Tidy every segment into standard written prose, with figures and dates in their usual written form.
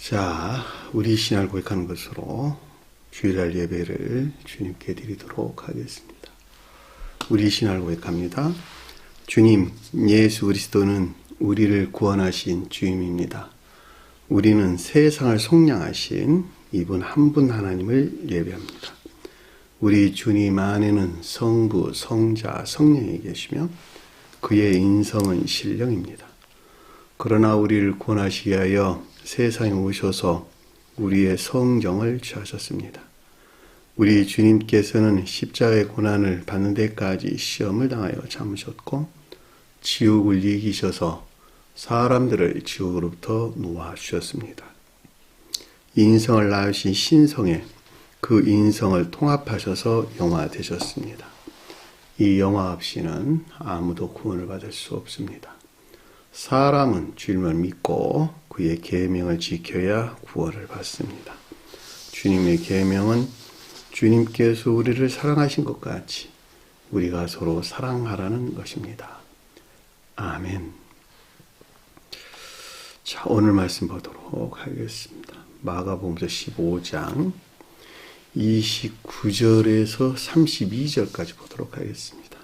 자, 우리 신앙을 고백하는 것으로 주일날 예배를 주님께 드리도록 하겠습니다. 우리 신앙을 고백합니다. 주님, 예수 그리스도는 우리를 구원하신 주님입니다. 우리는 세상을 속량하신 이분 한 분 하나님을 예배합니다. 우리 주님 안에는 성부, 성자, 성령이 계시며 그의 인성은 신령입니다. 그러나 우리를 구원하시기 위하여 세상에 오셔서 우리의 성정을 취하셨습니다. 우리 주님께서는 십자가의 고난을 받는 데까지 시험을 당하여 참으셨고 지옥을 이기셔서 사람들을 지옥으로부터 놓아주셨습니다. 인성을 낳으신 신성에 그 인성을 통합하셔서 영화 되셨습니다. 이 영화 없이는 아무도 구원을 받을 수 없습니다. 사람은 주님을 믿고 그의 계명을 지켜야 구원을 받습니다. 주님의 계명은 주님께서 우리를 사랑하신 것 같이 우리가 서로 사랑하라는 것입니다. 아멘. 자, 오늘 말씀 보도록 하겠습니다. 마가복음서 15장 29절에서 32절까지 보도록 하겠습니다.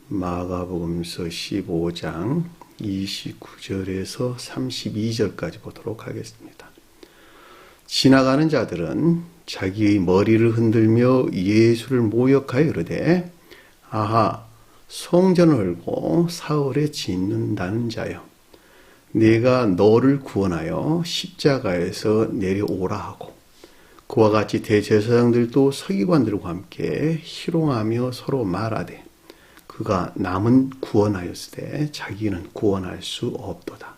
마가복음서 15장 29절에서 32절까지 보도록 하겠습니다. 지나가는 자들은 자기의 머리를 흔들며 예수를 모욕하여 이르되 아하, 성전을 헐고 사흘에 짓는다는 자여, 내가 너를 구원하여 십자가에서 내려오라 하고, 그와 같이 대제사장들도 서기관들과 함께 희롱하며 서로 말하되 그가 남은 구원하였으되 자기는 구원할 수 없도다.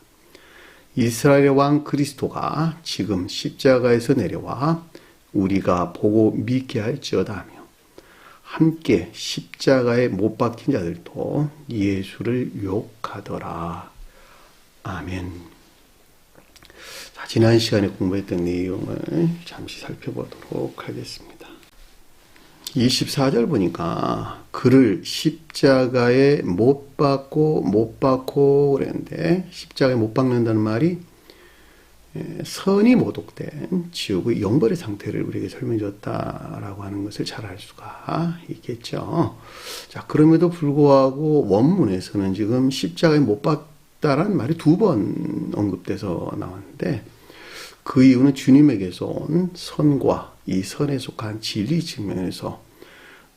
이스라엘의 왕 그리스도가 지금 십자가에서 내려와 우리가 보고 믿게 할지어다 하며 함께 십자가에 못 박힌 자들도 예수를 욕하더라. 아멘. 자, 지난 시간에 공부했던 내용을 잠시 살펴보도록 하겠습니다. 24절 보니까 그를 십자가에 못 박고 그랬는데, 십자가에 못 박는다는 말이 선이 모독된 지옥의 영벌의 상태를 우리에게 설명해 줬다라고 하는 것을 잘 알 수가 있겠죠. 자, 그럼에도 불구하고 원문에서는 지금 십자가에 못 박다라는 말이 2번 언급돼서 나왔는데, 그 이유는 주님에게서 온 선과 이 선에 속한 진리 측면에서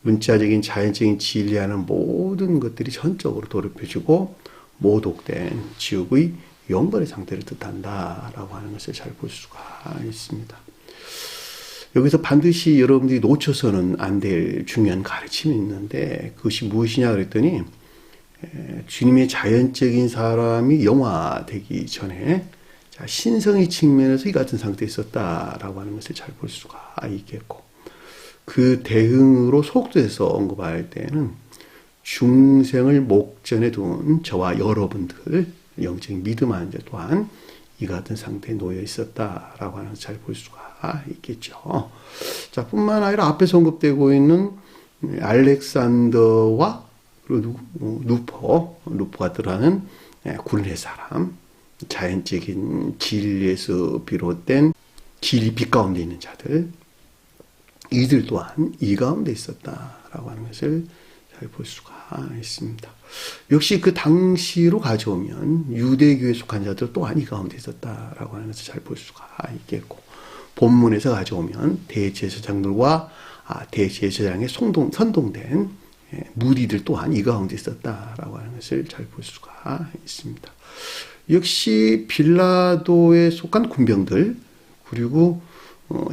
문자적인 자연적인 진리하는 모든 것들이 전적으로 더럽혀지고 모독된 지옥의 영벌의 상태를 뜻한다라고 하는 것을 잘 볼 수가 있습니다. 여기서 반드시 여러분들이 놓쳐서는 안 될 중요한 가르침이 있는데, 그것이 무엇이냐 그랬더니 주님의 자연적인 사람이 영화되기 전에 신성의 측면에서 이 같은 상태에 있었다라고 하는 것을 잘 볼 수가 있겠고, 그 대응으로 속도에서 언급할 때는 중생을 목전에 둔 저와 여러분들, 영적인 믿음하는 자 또한 이 같은 상태에 놓여 있었다라고 하는 것을 잘 볼 수가 있겠죠. 자, 뿐만 아니라 앞에서 언급되고 있는 알렉산더와 그리고 루퍼가 들어가는 구린의 사람, 자연적인 진리에서 비롯된 진리 빛 가운데 있는 자들, 이들 또한 이 가운데 있었다라고 하는 것을 잘 볼 수가 있습니다. 역시 그 당시로 가져오면 유대교에 속한 자들 또한 이 가운데 있었다라고 하는 것을 잘 볼 수가 있겠고, 본문에서 가져오면 대제사장들과 대제사장에 선동된 무리들 또한 이 가운데 있었다라고 하는 것을 잘 볼 수가 있습니다. 역시 빌라도에 속한 군병들, 그리고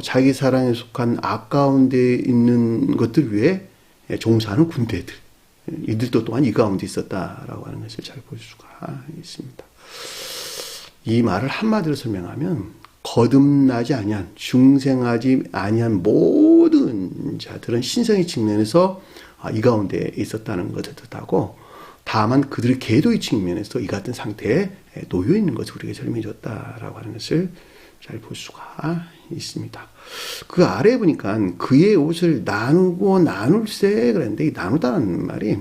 자기 사랑에 속한 악 가운데 있는 것들 위에 종사하는 군대들, 이들도 또한 이 가운데 있었다라고 하는 것을 잘 볼 수가 있습니다. 이 말을 한마디로 설명하면 거듭나지 아니한, 중생하지 아니한 모든 자들은 신성의 측면에서 이 가운데 있었다는 것을 뜻하고, 다만 그들의 계도의 측면에서 이 같은 상태에 놓여 있는 것을 우리에게 설명해 줬다라고 하는 것을 잘 볼 수가 있습니다. 그 아래에 보니까 그의 옷을 나누고 나눌세 그랬는데, 이 나누다는 말이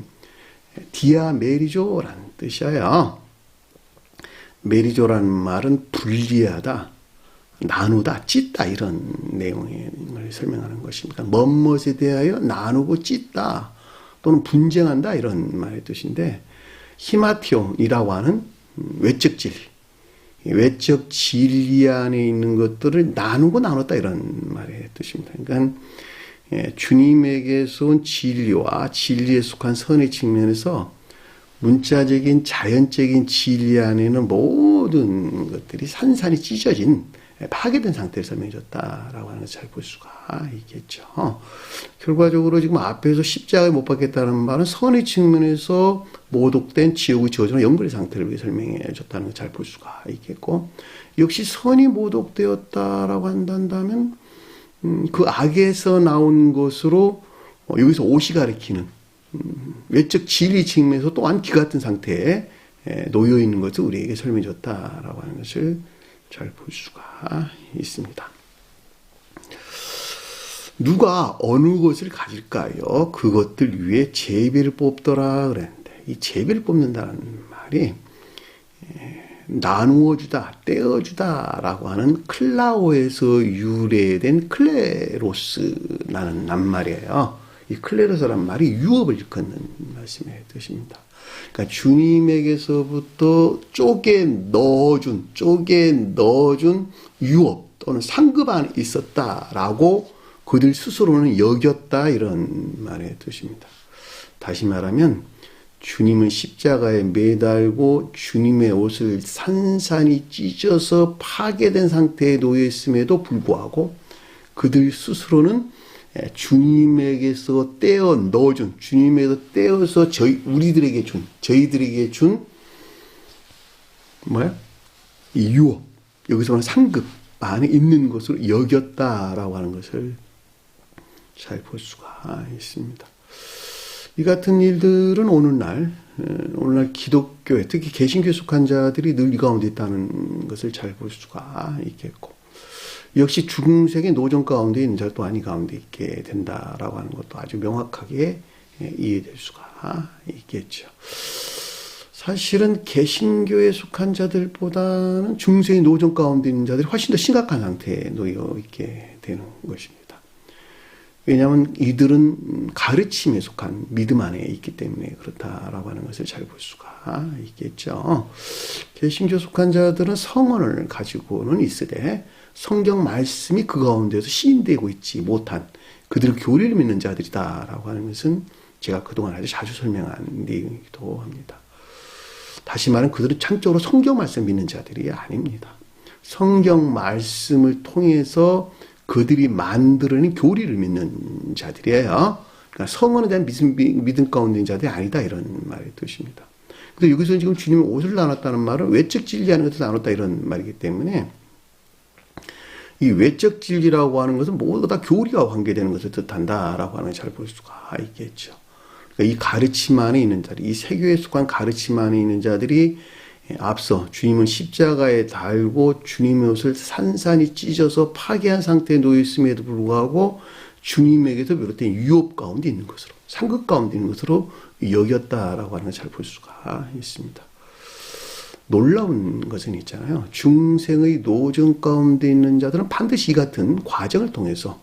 디아메리조라는 뜻이에요. 메리조라는 말은 분리하다, 나누다, 찢다 이런 내용을 설명하는 것입니다. 뭐뭇에 대하여 나누고 찢다 또는 분쟁한다 이런 말의 뜻인데 히마티온이라고 하는 외적 진리, 외적 진리 안에 있는 것들을 나누고 나눴다 이런 말의 뜻입니다. 그러니까 주님에게서 온 진리와 진리에 속한 선의 측면에서 문자적인 자연적인 진리 안에는 모든 것들이 산산이 찢어진 파괴된 상태를 설명해줬다라고 하는 것을 잘 볼 수가 있겠죠. 결과적으로 지금 앞에서 십자가에 못 박겠다는 말은 선의 측면에서 모독된 지옥의 저주나 영벌의 상태를 설명해줬다는 것을 잘 볼 수가 있겠고, 역시 선이 모독되었다라고 한다면 그 악에서 나온 것으로 여기서 옷이 가리키는 외적 진리 측면에서 또한 기 같은 상태에 놓여 있는 것을 우리에게 설명해줬다라고 하는 것을 잘 볼 수가 있습니다. 누가 어느 것을 가질까요? 그것들 위해 제비를 뽑더라 그랬는데, 이 제비를 뽑는다는 말이 나누어주다, 떼어주다라고 하는 클라오에서 유래된 클레로스라는 낱말이에요. 이 클레로스라는 말이 유업을 일컫는 말씀의 뜻입니다. 그러니까 주님에게서부터 쪼개 넣어준 유업 또는 상급 안에 있었다라고 그들 스스로는 여겼다 이런 말의 뜻입니다. 다시 말하면 주님은 십자가에 매달고 주님의 옷을 산산이 찢어서 파괴된 상태에 놓여 있음에도 불구하고 그들 스스로는 주님에게서 떼어 넣어준, 주님에게서 떼어서 저희들에게 준 이 유업, 여기서는 상급 안에 있는 것으로 여겼다라고 하는 것을 잘 볼 수가 있습니다. 이 같은 일들은 오늘날 기독교에, 특히 개신교에 속한 자들이 늘 이 가운데 있다는 것을 잘 볼 수가 있겠고, 역시 중생의 노정 가운데 있는 자 또한 이 가운데 있게 된다라고 하는 것도 아주 명확하게 이해될 수가 있겠죠. 사실은 개신교에 속한 자들보다는 중생의 노정 가운데 있는 자들이 훨씬 더 심각한 상태에 놓여 있게 되는 것입니다. 왜냐하면 이들은 가르침에 속한 믿음 안에 있기 때문에 그렇다라고 하는 것을 잘 볼 수가 있겠죠. 개신교 속한 자들은 성언을 가지고는 있으되 성경 말씀이 그 가운데서 시인되고 있지 못한 그들을 교리를 믿는 자들이다라고 하는 것은 제가 그동안 아주 자주 설명한 내용이기도 합니다. 다시 말하면 그들은 창적으로 성경 말씀 믿는 자들이 아닙니다. 성경 말씀을 통해서 그들이 만들어낸 교리를 믿는 자들이에요. 그러니까 성언에 대한 믿음 가운데 있는 자들이 아니다 이런 말의 뜻입니다. 근데 여기서 지금 주님이 옷을 나눴다는 말은 외적 진리하는 것을 나눴다 이런 말이기 때문에 이 외적 진리라고 하는 것은 모두 다 교리와 관계되는 것을 뜻한다라고 하는 걸 잘 볼 수가 있겠죠. 그러니까 이 가르침 안에 있는 자들, 이 세교에 속한 가르침 안에 있는 자들이 앞서 주님은 십자가에 달고 주님의 옷을 산산이 찢어서 파괴한 상태에 놓여 있음에도 불구하고 주님에게서 비롯된 유업 가운데 있는 것으로, 상급 가운데 있는 것으로 여겼다라고 하는 걸 잘 볼 수가 있습니다. 놀라운 것은 있잖아요. 중생의 노정 가운데 있는 자들은 반드시 이 같은 과정을 통해서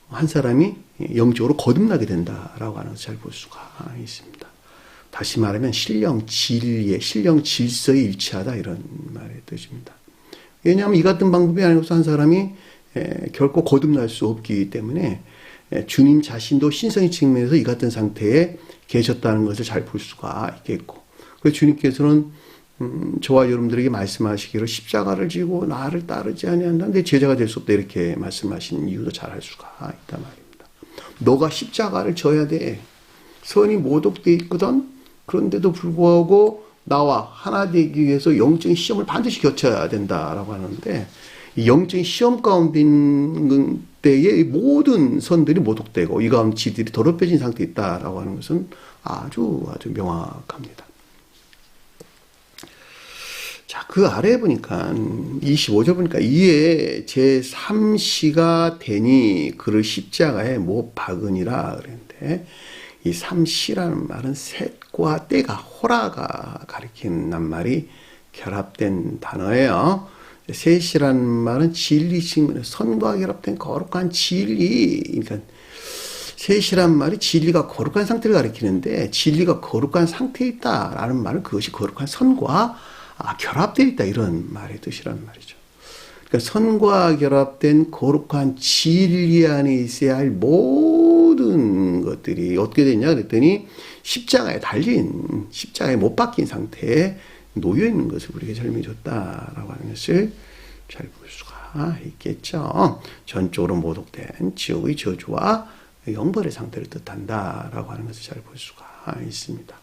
한 사람이 영적으로 거듭나게 된다라고 하는 것을 잘 볼 수가 있습니다. 다시 말하면 신령 진리의, 신령 질서에 일치하다 이런 말의 뜻입니다. 왜냐하면 이 같은 방법이 아니고서 한 사람이 결코 거듭날 수 없기 때문에 주님 자신도 신성의 측면에서 이 같은 상태에 계셨다는 것을 잘 볼 수가 있겠고, 그래서 주님께서는 저와 여러분들에게 말씀하시기를 십자가를 지고 나를 따르지 아니한다 내 제자가 될 수 없다 이렇게 말씀하시는 이유도 잘 알 수가 있단 말입니다. 너가 십자가를 져야 돼. 선이 모독되어 있거든. 그런데도 불구하고 나와 하나 되기 위해서 영적인 시험을 반드시 거쳐야 된다라고 하는데, 이 영적인 시험 가운데 있는 때에 모든 선들이 모독되고 이 가운데 지들이 더럽혀진 상태에 있다라고 하는 것은 아주 명확합니다. 자, 그 아래에 보니까 25절 보니까 이에 제3시가 되니 그를 십자가에 못 박으니라 그랬는데, 이 삼시라는 말은 셋과 때가, 호라가 가리키는 낱말이 결합된 단어예요. 셋이라는 말은 진리 측면에서 선과 결합된 거룩한 진리. 그러니까 셋이란 말이 진리가 거룩한 상태를 가리키는데 진리가 거룩한 상태에 있다라는 말은 그것이 거룩한 선과 결합되어 있다 이런 말의 뜻이란 말이죠. 그러니까 선과 결합된 거룩한 진리 안에 있어야 할 모든 것들이 어떻게 되냐 그랬더니 십자가에 달린 십자가에 못 박힌 상태에 놓여 있는 것을 우리에게 설명해 줬다라고 하는 것을 잘 볼 수가 있겠죠. 전적으로 모독된 지옥의 저주와 영벌의 상태를 뜻한다라고 하는 것을 잘 볼 수가 있습니다.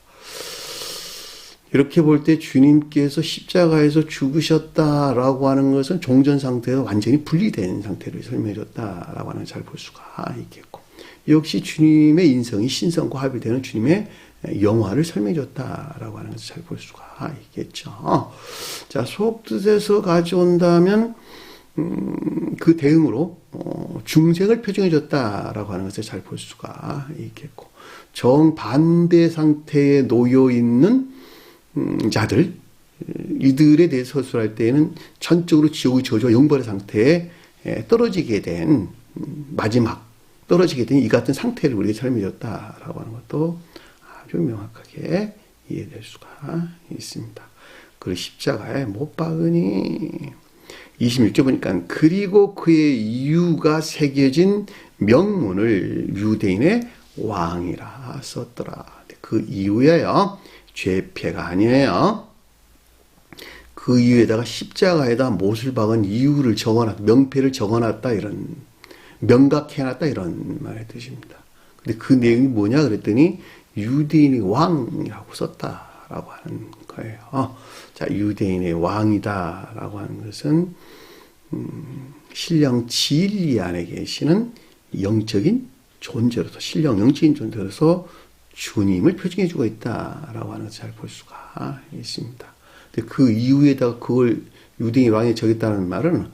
이렇게 볼 때 주님께서 십자가에서 죽으셨다라고 하는 것은 종전 상태에서 완전히 분리된 상태를 설명해 줬다라고 하는 걸 잘 볼 수가 있겠고, 역시 주님의 인성이 신성과 합일되는 주님의 영화를 설명해 줬다라고 하는 것을 잘 볼 수가 있겠죠. 자, 속뜻에서 가져온다면 그 대응으로 중생을 표정해 줬다라고 하는 것을 잘 볼 수가 있겠고, 정반대 상태에 놓여 있는 자들, 이들에 대해 서술할 때에는 전적으로 지옥의 저주와 영벌의 상태에 떨어지게 된 마지막 떨어지게 된 이 같은 상태를 우리에게 설명해 줬다라고 하는 것도 아주 명확하게 이해될 수가 있습니다. 그리고 십자가에 못 박으니 26절 보니까 그리고 그의 이유가 새겨진 명문을 유대인의 왕이라 썼더라. 그 이유예요. 죄패가 아니에요. 그 이유에다가 십자가에다 못을 박은 이유를 적어놨다. 명패를 적어놨다. 이런 명각해놨다. 이런 말의 뜻입니다. 근데 그 내용이 뭐냐 그랬더니 유대인의 왕이라고 썼다라고 하는 거예요. 자, 유대인의 왕이다라고 하는 것은 신령 진리 안에 계시는 영적인 존재로서 신령 영적인 존재로서 주님을 표징해 주고 있다라고 하는 것을 잘 볼 수가 있습니다. 근데 그 이후에다가 그걸 유대인 왕에 적였다는 말은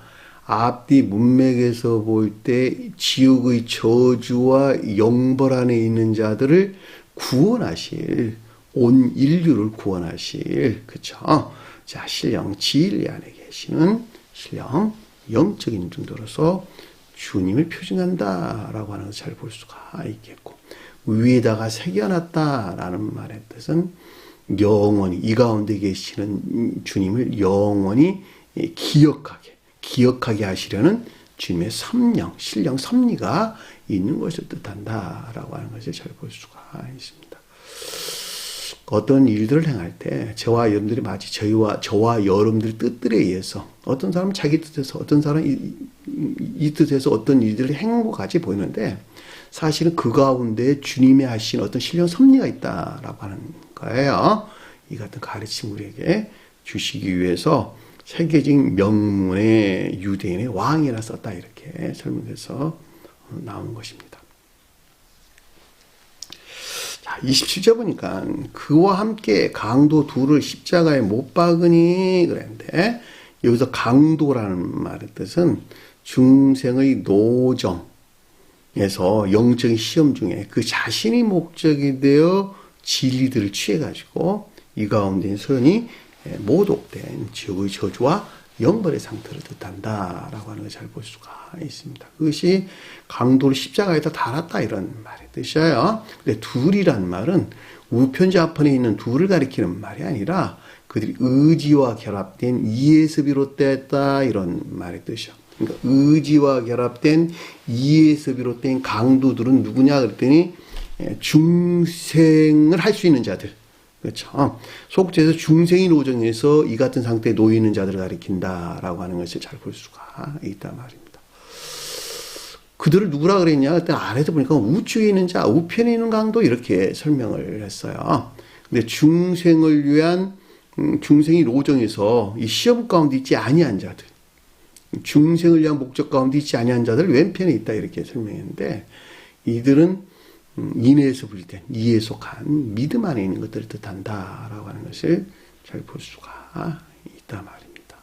앞뒤 문맥에서 볼 때 지옥의 저주와 영벌 안에 있는 자들을 구원하실, 온 인류를 구원하실, 그쵸? 자, 신령 진리 안에 계시는 신령 영적인 존재로서 주님을 표징한다라고 하는 것을 잘 볼 수가 있겠고, 위에다가 새겨놨다라는 말의 뜻은 영원히 이 가운데 계시는 주님을 영원히 기억하게 하시려는 주님의 섭령, 신령 섭리가 있는 것을 뜻한다라고 하는 것을 잘 볼 수가 있습니다. 어떤 일들을 행할 때 저와 여러분들이 마치 저와 여러분들의 뜻들에 의해서 어떤 사람은 자기 뜻에서 어떤 사람은 이 뜻에서 어떤 일들을 행한 것 같이 보이는데 사실은 그 가운데 주님이 하신 어떤 신령 섭리가 있다라고 하는 거예요. 이 같은 가르침 우리에게 주시기 위해서 새겨진 명문의 유대인의 왕이라 썼다 이렇게 설명해서 나온 것입니다. 자, 27절 보니까 그와 함께 강도 둘을 십자가에 못 박으니 그랬는데 여기서 강도라는 말의 뜻은 중생의 노정에서 영적인 시험 중에 그 자신이 목적이 되어 진리들을 취해가지고 이 가운데 선이 모독된 지옥의 저주와 영벌의 상태를 뜻한다라고 하는 걸 잘 볼 수가 있습니다. 그것이 강도를 십자가에다 달았다 이런 말의 뜻이에요. 근데 둘이란 말은 우편 좌편에 있는 둘을 가리키는 말이 아니라 그들이 의지와 결합된 이에서 비롯됐다 이런 말의 뜻이요. 그러니까 의지와 결합된 이에서 비롯된 강도들은 누구냐 그랬더니 중생을 할 수 있는 자들. 그렇죠. 속죄에서 중생인 오정에서 이 같은 상태에 놓여 있는 자들을 가리킨다라고 하는 것을 잘 볼 수가 있단 말입니다. 그들을 누구라 그랬냐? 그때 아래도 보니까 우측에 있는 자, 우편에 있는 강도 이렇게 설명을 했어요. 근데 중생을 위한 중생인 오정에서 이 시험 가운데 있지 아니한 자들, 중생을 위한 목적 가운데 있지 아니한 자들 왼편에 있다 이렇게 설명했는데 이들은 인에서 분리된 이에 속한 믿음 안에 있는 것들을 뜻한다라고 하는 것을 잘 볼 수가 있단 말입니다.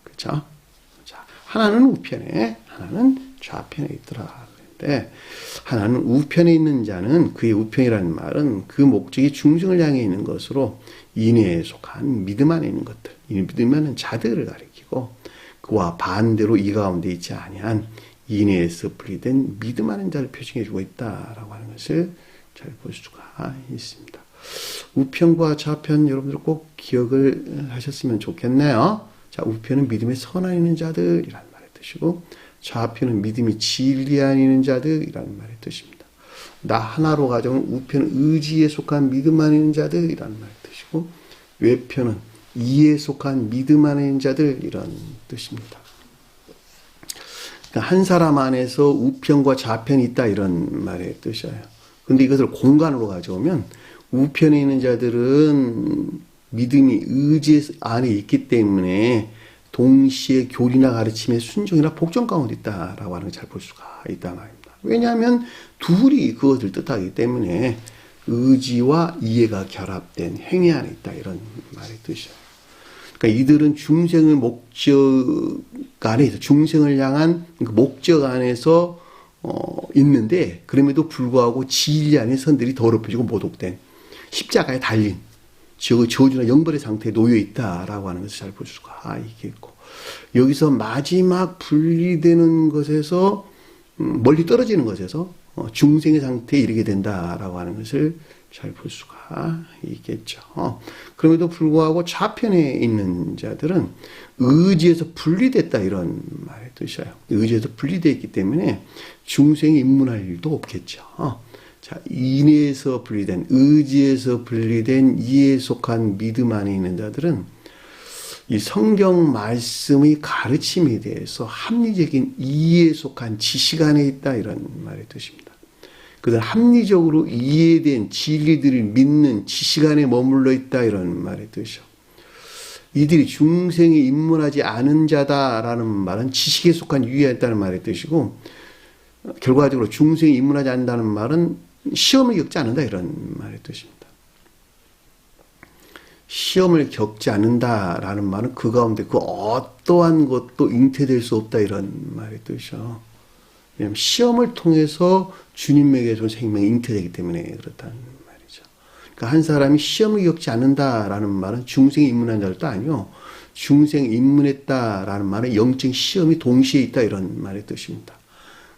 그렇죠? 자, 하나는 우편에 하나는 좌편에 있더라. 그런데 하나는 우편에 있는 자는 그의 우편이라는 말은 그 목적이 중생을 향해 있는 것으로 인에 속한 믿음 안에 있는 것들, 이 믿음 안에 있는 자들을 가리키고 그와 반대로 이 가운데 있지 아니한 인애에서 분리된 믿음 아는 자를 표징해 주고 있다라고 하는 것을 잘 볼 수가 있습니다. 우편과 좌편 여러분들 꼭 기억을 하셨으면 좋겠네요. 자, 우편은 믿음에 선한 있는 자들이라는 말의 뜻이고, 좌편은 믿음이 진리 안에 있는 자들이라는 말의 뜻입니다. 나 하나로 가정은 우편은 의지에 속한 믿음 안에 있는 자들이라는 말의 뜻이고, 외편은 이에 속한 믿음 안에 있는 자들이라는 뜻입니다. 그러니까 한 사람 안에서 우편과 좌편이 있다 이런 말의 뜻이에요. 근데 이것을 공간으로 가져오면 우편에 있는 자들은 믿음이 의지 안에 있기 때문에 동시에 교리나 가르침의 순종이나 복종 가운데 있다라고 하는 걸 잘 볼 수가 있다 말입니다. 왜냐하면 둘이 그것을 뜻하기 때문에 의지와 이해가 결합된 행위 안에 있다 이런 말의 뜻이에요. 그러니까 이들은 중생의 목적 안에 있어 중생을 향한 그 목적 안에서 있는데 그럼에도 불구하고 진리 안에 선들이 더럽혀지고 모독된 십자가에 달린 저주나 영벌의 상태에 놓여 있다라고 하는 것을 잘 볼 수가 있겠고, 여기서 마지막 분리되는 것에서 멀리 떨어지는 것에서 중생의 상태에 이르게 된다라고 하는 것을 잘 볼 수가 있겠죠. 그럼에도 불구하고 좌편에 있는 자들은 의지에서 분리됐다 이런 말의 뜻이에요. 의지에서 분리되어 있기 때문에 중생이 입문할 일도 없겠죠. 자, 인애에서 분리된, 의지에서 분리된 이에 속한 믿음 안에 있는 자들은 이 성경 말씀의 가르침에 대해서 합리적인 이해에 속한 지식 안에 있다 이런 말의 뜻입니다. 그들은 합리적으로 이해된 진리들을 믿는 지식 안에 머물러 있다 이런 말의 뜻이죠. 이들이 중생에 입문하지 않은 자다라는 말은 지식에 속한 유의에 있다는 말의 뜻이고, 결과적으로 중생에 입문하지 않는다는 말은 시험을 겪지 않는다 이런 말의 뜻입니다. 시험을 겪지 않는다라는 말은 그 가운데 그 어떠한 것도 잉태될 수 없다 이런 말의 뜻이죠. 왜냐하면 시험을 통해서 주님에게서 생명이 잉태되기 때문에 그렇다는 말이죠. 그러니까 한 사람이 시험을 겪지 않는다라는 말은 중생에 입문한 자도 아니요, 중생에 입문했다라는 말은 영적 시험이 동시에 있다 이런 말의 뜻입니다.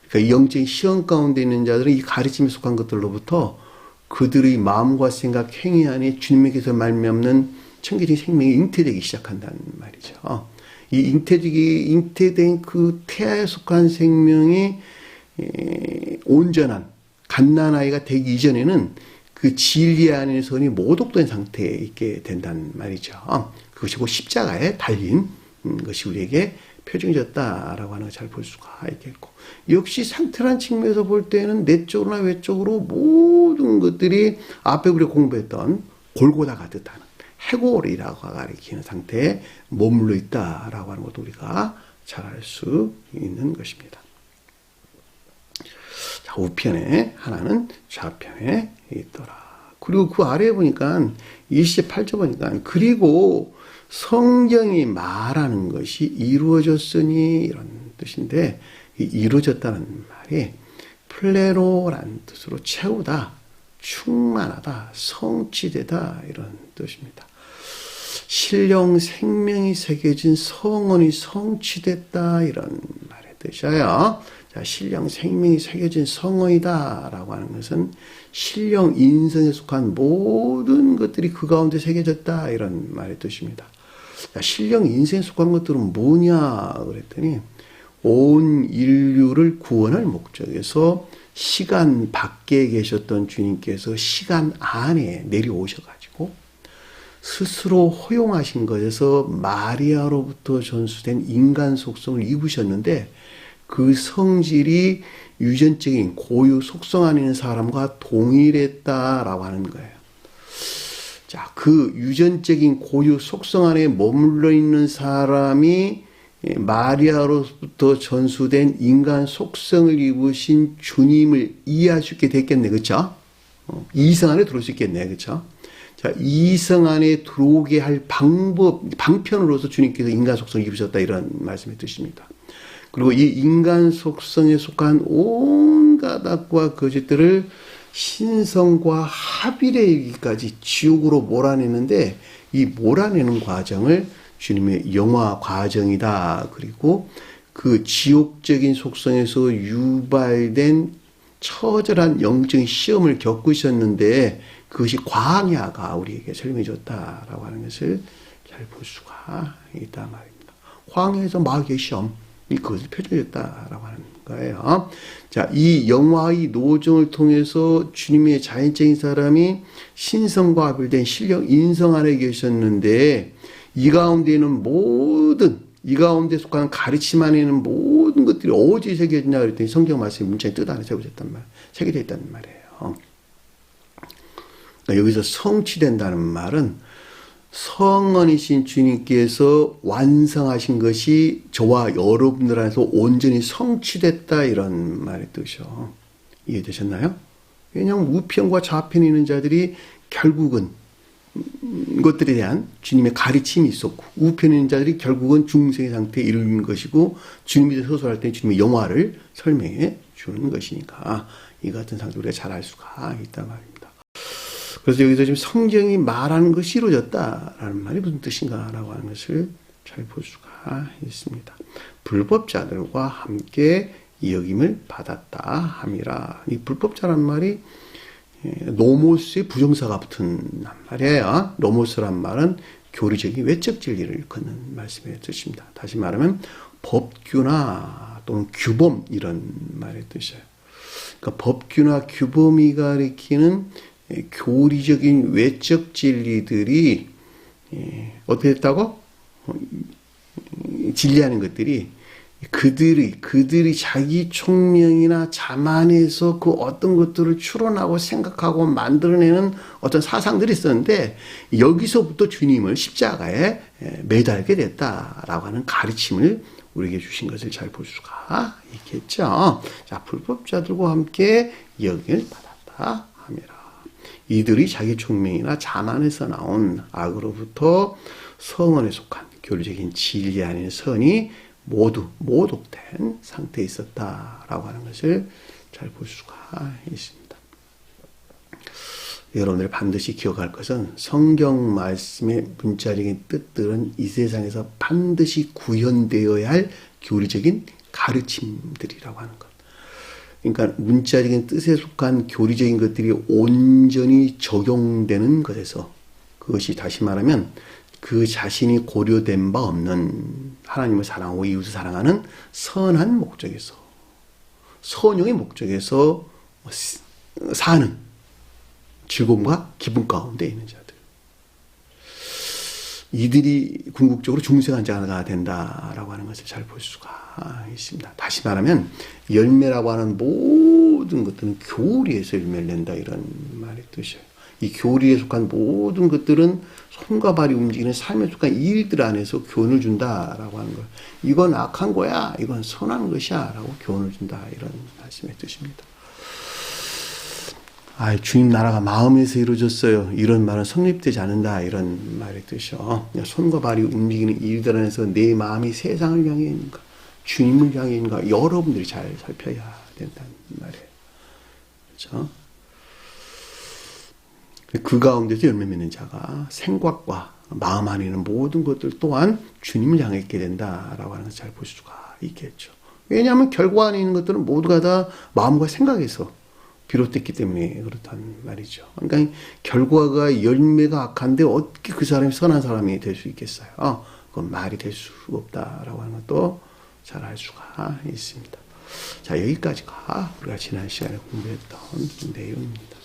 그러니까 영적 시험 가운데 있는 자들은 이 가르침에 속한 것들로부터 그들의 마음과 생각, 행위 안에 주님에게서 말미암는 천계적인 생명이 잉태되기 시작한다는 말이죠. 이 잉태된 그 태아에 속한 생명이 온전한 갓난아이가 되기 이전에는 그 진리 안에서는 모독된 상태에 있게 된다는 말이죠. 그것이 곧 십자가에 달린 것이 우리에게 표징해졌다라고 하는 걸 잘 볼 수가 있겠고, 역시 상태란 측면에서 볼 때는 내적으로나 외적으로 모든 것들이 앞에 우리가 공부했던 골고다가 뜻하는 해골이라고 가리키는 상태에 머물러 있다라고 하는 것도 우리가 잘 알 수 있는 것입니다. 자, 우편에 하나는 좌편에 있더라. 그리고 그 아래에 보니까 28절 보니까 그리고 성경이 말하는 것이 이루어졌으니 이런 뜻인데, 이 이루어졌다는 말이 플레로라는 뜻으로 채우다, 충만하다, 성취되다 이런 뜻입니다. 신령 생명이 새겨진 성원이 성취됐다 이런 말의 뜻이에요. 자, 신령 생명이 새겨진 성원이다라고 하는 것은 신령 인성에 속한 모든 것들이 그 가운데 새겨졌다 이런 말의 뜻입니다. 자, 신령 인생에 속한 것들은 뭐냐 그랬더니 온 인류를 구원할 목적에서 시간 밖에 계셨던 주님께서 시간 안에 내려오셔가지고 스스로 허용하신 것에서 마리아로부터 전수된 인간 속성을 입으셨는데, 그 성질이 유전적인 고유 속성 안에 있는 사람과 동일했다라고 하는 거예요. 자, 그 유전적인 고유 속성 안에 머물러 있는 사람이 마리아로부터 전수된 인간 속성을 입으신 주님을 이해할 수 있게 됐겠네, 그렇죠? 이성 안에 들어올 수 있겠네, 그렇죠? 자, 이성 안에 들어오게 할 방편으로서 주님께서 인간 속성을 입으셨다 이런 말씀의 뜻입니다. 그리고 이 인간 속성에 속한 온갖 악과 거짓들을 신성과 합일에 이르기까지 지옥으로 몰아내는데, 이 몰아내는 과정을 주님의 영화 과정이다. 그리고 그 지옥적인 속성에서 유발된 처절한 영적인 시험을 겪으셨는데 그것이 광야가 우리에게 설명해 줬다라고 하는 것을 잘 볼 수가 있다 말입니다. 광야에서 마귀의 시험이 그것을 표현했다라고 하는 거예요. 자, 이 영화의 노정을 통해서 주님의 자연적인 사람이 신성과 합일된 신령 인성 안에 계셨는데 이 가운데는 이 가운데 속하는 가르침 안에 있는 모든 것들이 어디에 새겨졌냐 그랬더니 성경 말씀이 문자의 뜻 안에 새겨져 있다는 말이에요. 그러니까 여기서 성취된다는 말은 성언이신 주님께서 완성하신 것이 저와 여러분들 안에서 온전히 성취됐다 이런 말의 뜻이요. 이해되셨나요? 왜냐하면 우편과 좌편에 있는 자들이 결국은 것들에 대한 주님의 가르침이 있었고 우편에 있는 자들이 결국은 중생의 상태에 이르는 것이고 주님이 서술할 때 주님의 영화를 설명해 주는 것이니까 이 같은 상태 우리가 잘 알 수가 있단 말입니다. 그래서 여기서 지금 성경이 말하는 것이 이루어졌다라는 말이 무슨 뜻인가라고 하는 것을 잘 볼 수가 있습니다. 불법자들과 함께 여김을 받았다 함이라. 이 불법자란 말이 노모스의 부정사가 붙은 말이에요. 노모스란 말은 교리적인 외적 진리를 일컫는 말씀의 뜻입니다. 다시 말하면 법규나 또는 규범 이런 말의 뜻이에요. 그러니까 법규나 규범이 가리키는 교리적인 외적 진리들이 어떻게 됐다고? 진리하는 것들이 그들이 자기 총명이나 자만해서 그 어떤 것들을 추론하고 생각하고 만들어내는 어떤 사상들이 있었는데 여기서부터 주님을 십자가에 매달게 됐다라고 하는 가르침을 우리에게 주신 것을 잘 볼 수가 있겠죠. 자, 불법자들과 함께 여김을 받았다 함이라. 이들이 자기 총명이나 자만에서 나온 악으로부터 성언에 속한 교리적인 진리 아닌 선이 모두 모독된 상태에 있었다라고 하는 것을 잘 볼 수가 있습니다. 여러분들이 반드시 기억할 것은 성경 말씀의 문자적인 뜻들은 이 세상에서 반드시 구현되어야 할 교리적인 가르침들이라고 하는 것. 그러니까 문자적인 뜻에 속한 교리적인 것들이 온전히 적용되는 것에서 그것이 다시 말하면 그 자신이 고려된 바 없는 하나님을 사랑하고 이웃을 사랑하는 선한 목적에서 선용의 목적에서 사는 즐거움과 기분 가운데 있는 자들 이들이 궁극적으로 중생한 자가 된다라고 하는 것을 잘 볼 수가 있습니다. 다시 말하면 열매라고 하는 모든 것들은 교리에서 열매를 낸다 이런 말의 뜻이에요. 이 교리에 속한 모든 것들은 손과 발이 움직이는 삶에 속한 일들 안에서 교훈을 준다라고 하는 거예요. 이건 악한 거야, 이건 선한 것이야 라고 교훈을 준다 이런 말씀의 뜻입니다. 주님 나라가 마음에서 이루어졌어요. 이런 말은 성립되지 않는다 이런 말의 뜻이요. 손과 발이 움직이는 일들 안에서 내 마음이 세상을 향해 있는가 주님을 향해 있는가 여러분들이 잘 살펴야 된다는 말이에요. 그렇죠? 그 가운데서 열매 맺는 자가 생각과 마음 안에 있는 모든 것들 또한 주님을 향해 있게 된다라고 하는 것을 잘 볼 수가 있겠죠. 왜냐하면 결과 안에 있는 것들은 모두가 다 마음과 생각에서 비롯됐기 때문에 그렇단 말이죠. 그러니까 결과가 열매가 악한데 어떻게 그 사람이 선한 사람이 될 수 있겠어요? 그건 말이 될 수 없다라고 하는 것도 잘 알 수가 있습니다. 자, 여기까지가 우리가 지난 시간에 공부했던 내용입니다.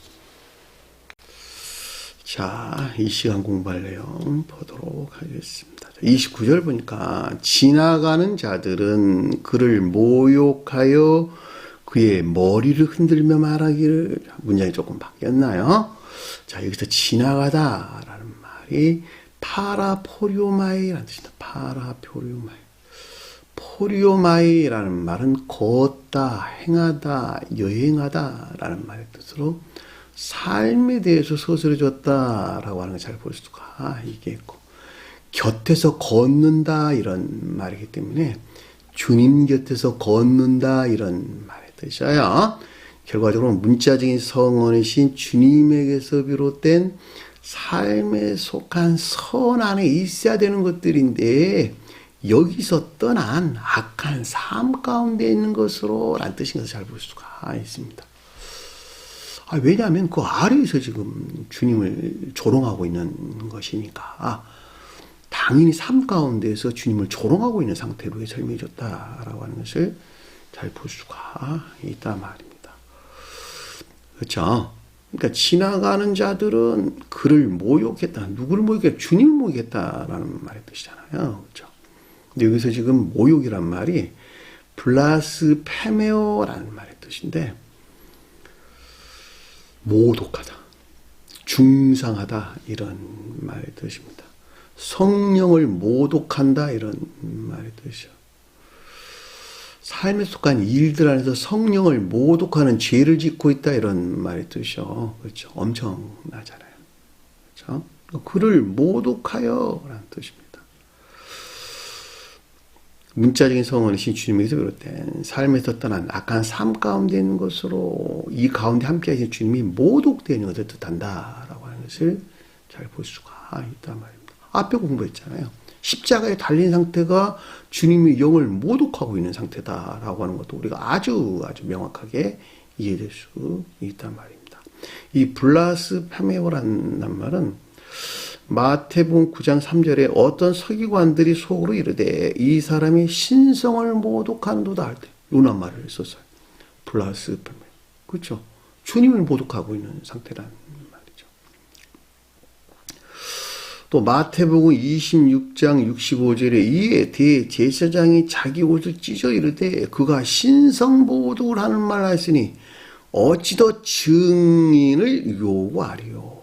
자, 이 시간 공부할 내용 보도록 하겠습니다. 29절 보니까 지나가는 자들은 그를 모욕하여 그의 머리를 흔들며 말하기를 문장이 조금 바뀌었나요? 자, 여기서 지나가다라는 말이 파라포리오마이라는 뜻입니다. 파라포리오마이. 포리오마이라는 말은 걷다, 행하다, 여행하다라는 말의 뜻으로 삶에 대해서 서술해 줬다라고 하는 걸 잘 볼 수가 있겠고 곁에서 걷는다 이런 말이기 때문에 주님 곁에서 걷는다 이런 말의 뜻이에요. 결과적으로 문자적인 성언이신 주님에게서 비롯된 삶에 속한 선 안에 있어야 되는 것들인데 여기서 떠난 악한 삶 가운데 있는 것으로 라는 뜻인 것을 잘 볼 수가 있습니다. 왜냐하면 그 아래에서 지금 주님을 조롱하고 있는 것이니까 당연히 삶 가운데서 주님을 조롱하고 있는 상태로 설명해 줬다라고 하는 것을 잘 볼 수가 있다 말입니다. 그렇죠? 그러니까 지나가는 자들은 그를 모욕했다. 누구를 모욕했다? 주님을 모욕했다라는 말의 뜻이잖아요. 그렇죠? 근데 여기서 지금 모욕이란 말이 블라스페메오라는 말의 뜻인데 모독하다, 중상하다 이런 말의 뜻입니다. 성령을 모독한다 이런 말의 뜻이죠. 삶에 속한 일들 안에서 성령을 모독하는 죄를 짓고 있다 이런 말의 뜻이죠. 그렇죠? 엄청나잖아요. 그렇죠? 그를 모독하여 라는 뜻입니다. 문자적인 성언은 주님에게서 비롯된 삶에서 떠난 악한 삶 가운데 있는 것으로 이 가운데 함께 하신 주님이 모독되는 것을 뜻한다라고 하는 것을 잘 볼 수가 있단 말입니다. 앞에 공부했잖아요. 십자가에 달린 상태가 주님의 영을 모독하고 있는 상태다라고 하는 것도 우리가 아주 명확하게 이해될 수 있단 말입니다. 이 블라스페메오라는 말은 마태복음 9장 3절에 어떤 서기관들이 속으로 이르되 이 사람이 신성을 모독한도다 할 때 요런 말을 썼어요. 블라스페메. 그렇죠? 주님을 모독하고 있는 상태라는 말이죠. 또 마태복음 26장 65절에 이에 대제사장이 자기 옷을 찢어 이르되 그가 신성 모독을 하는 말을 하였으니 어찌 더 증인을 요구하리요.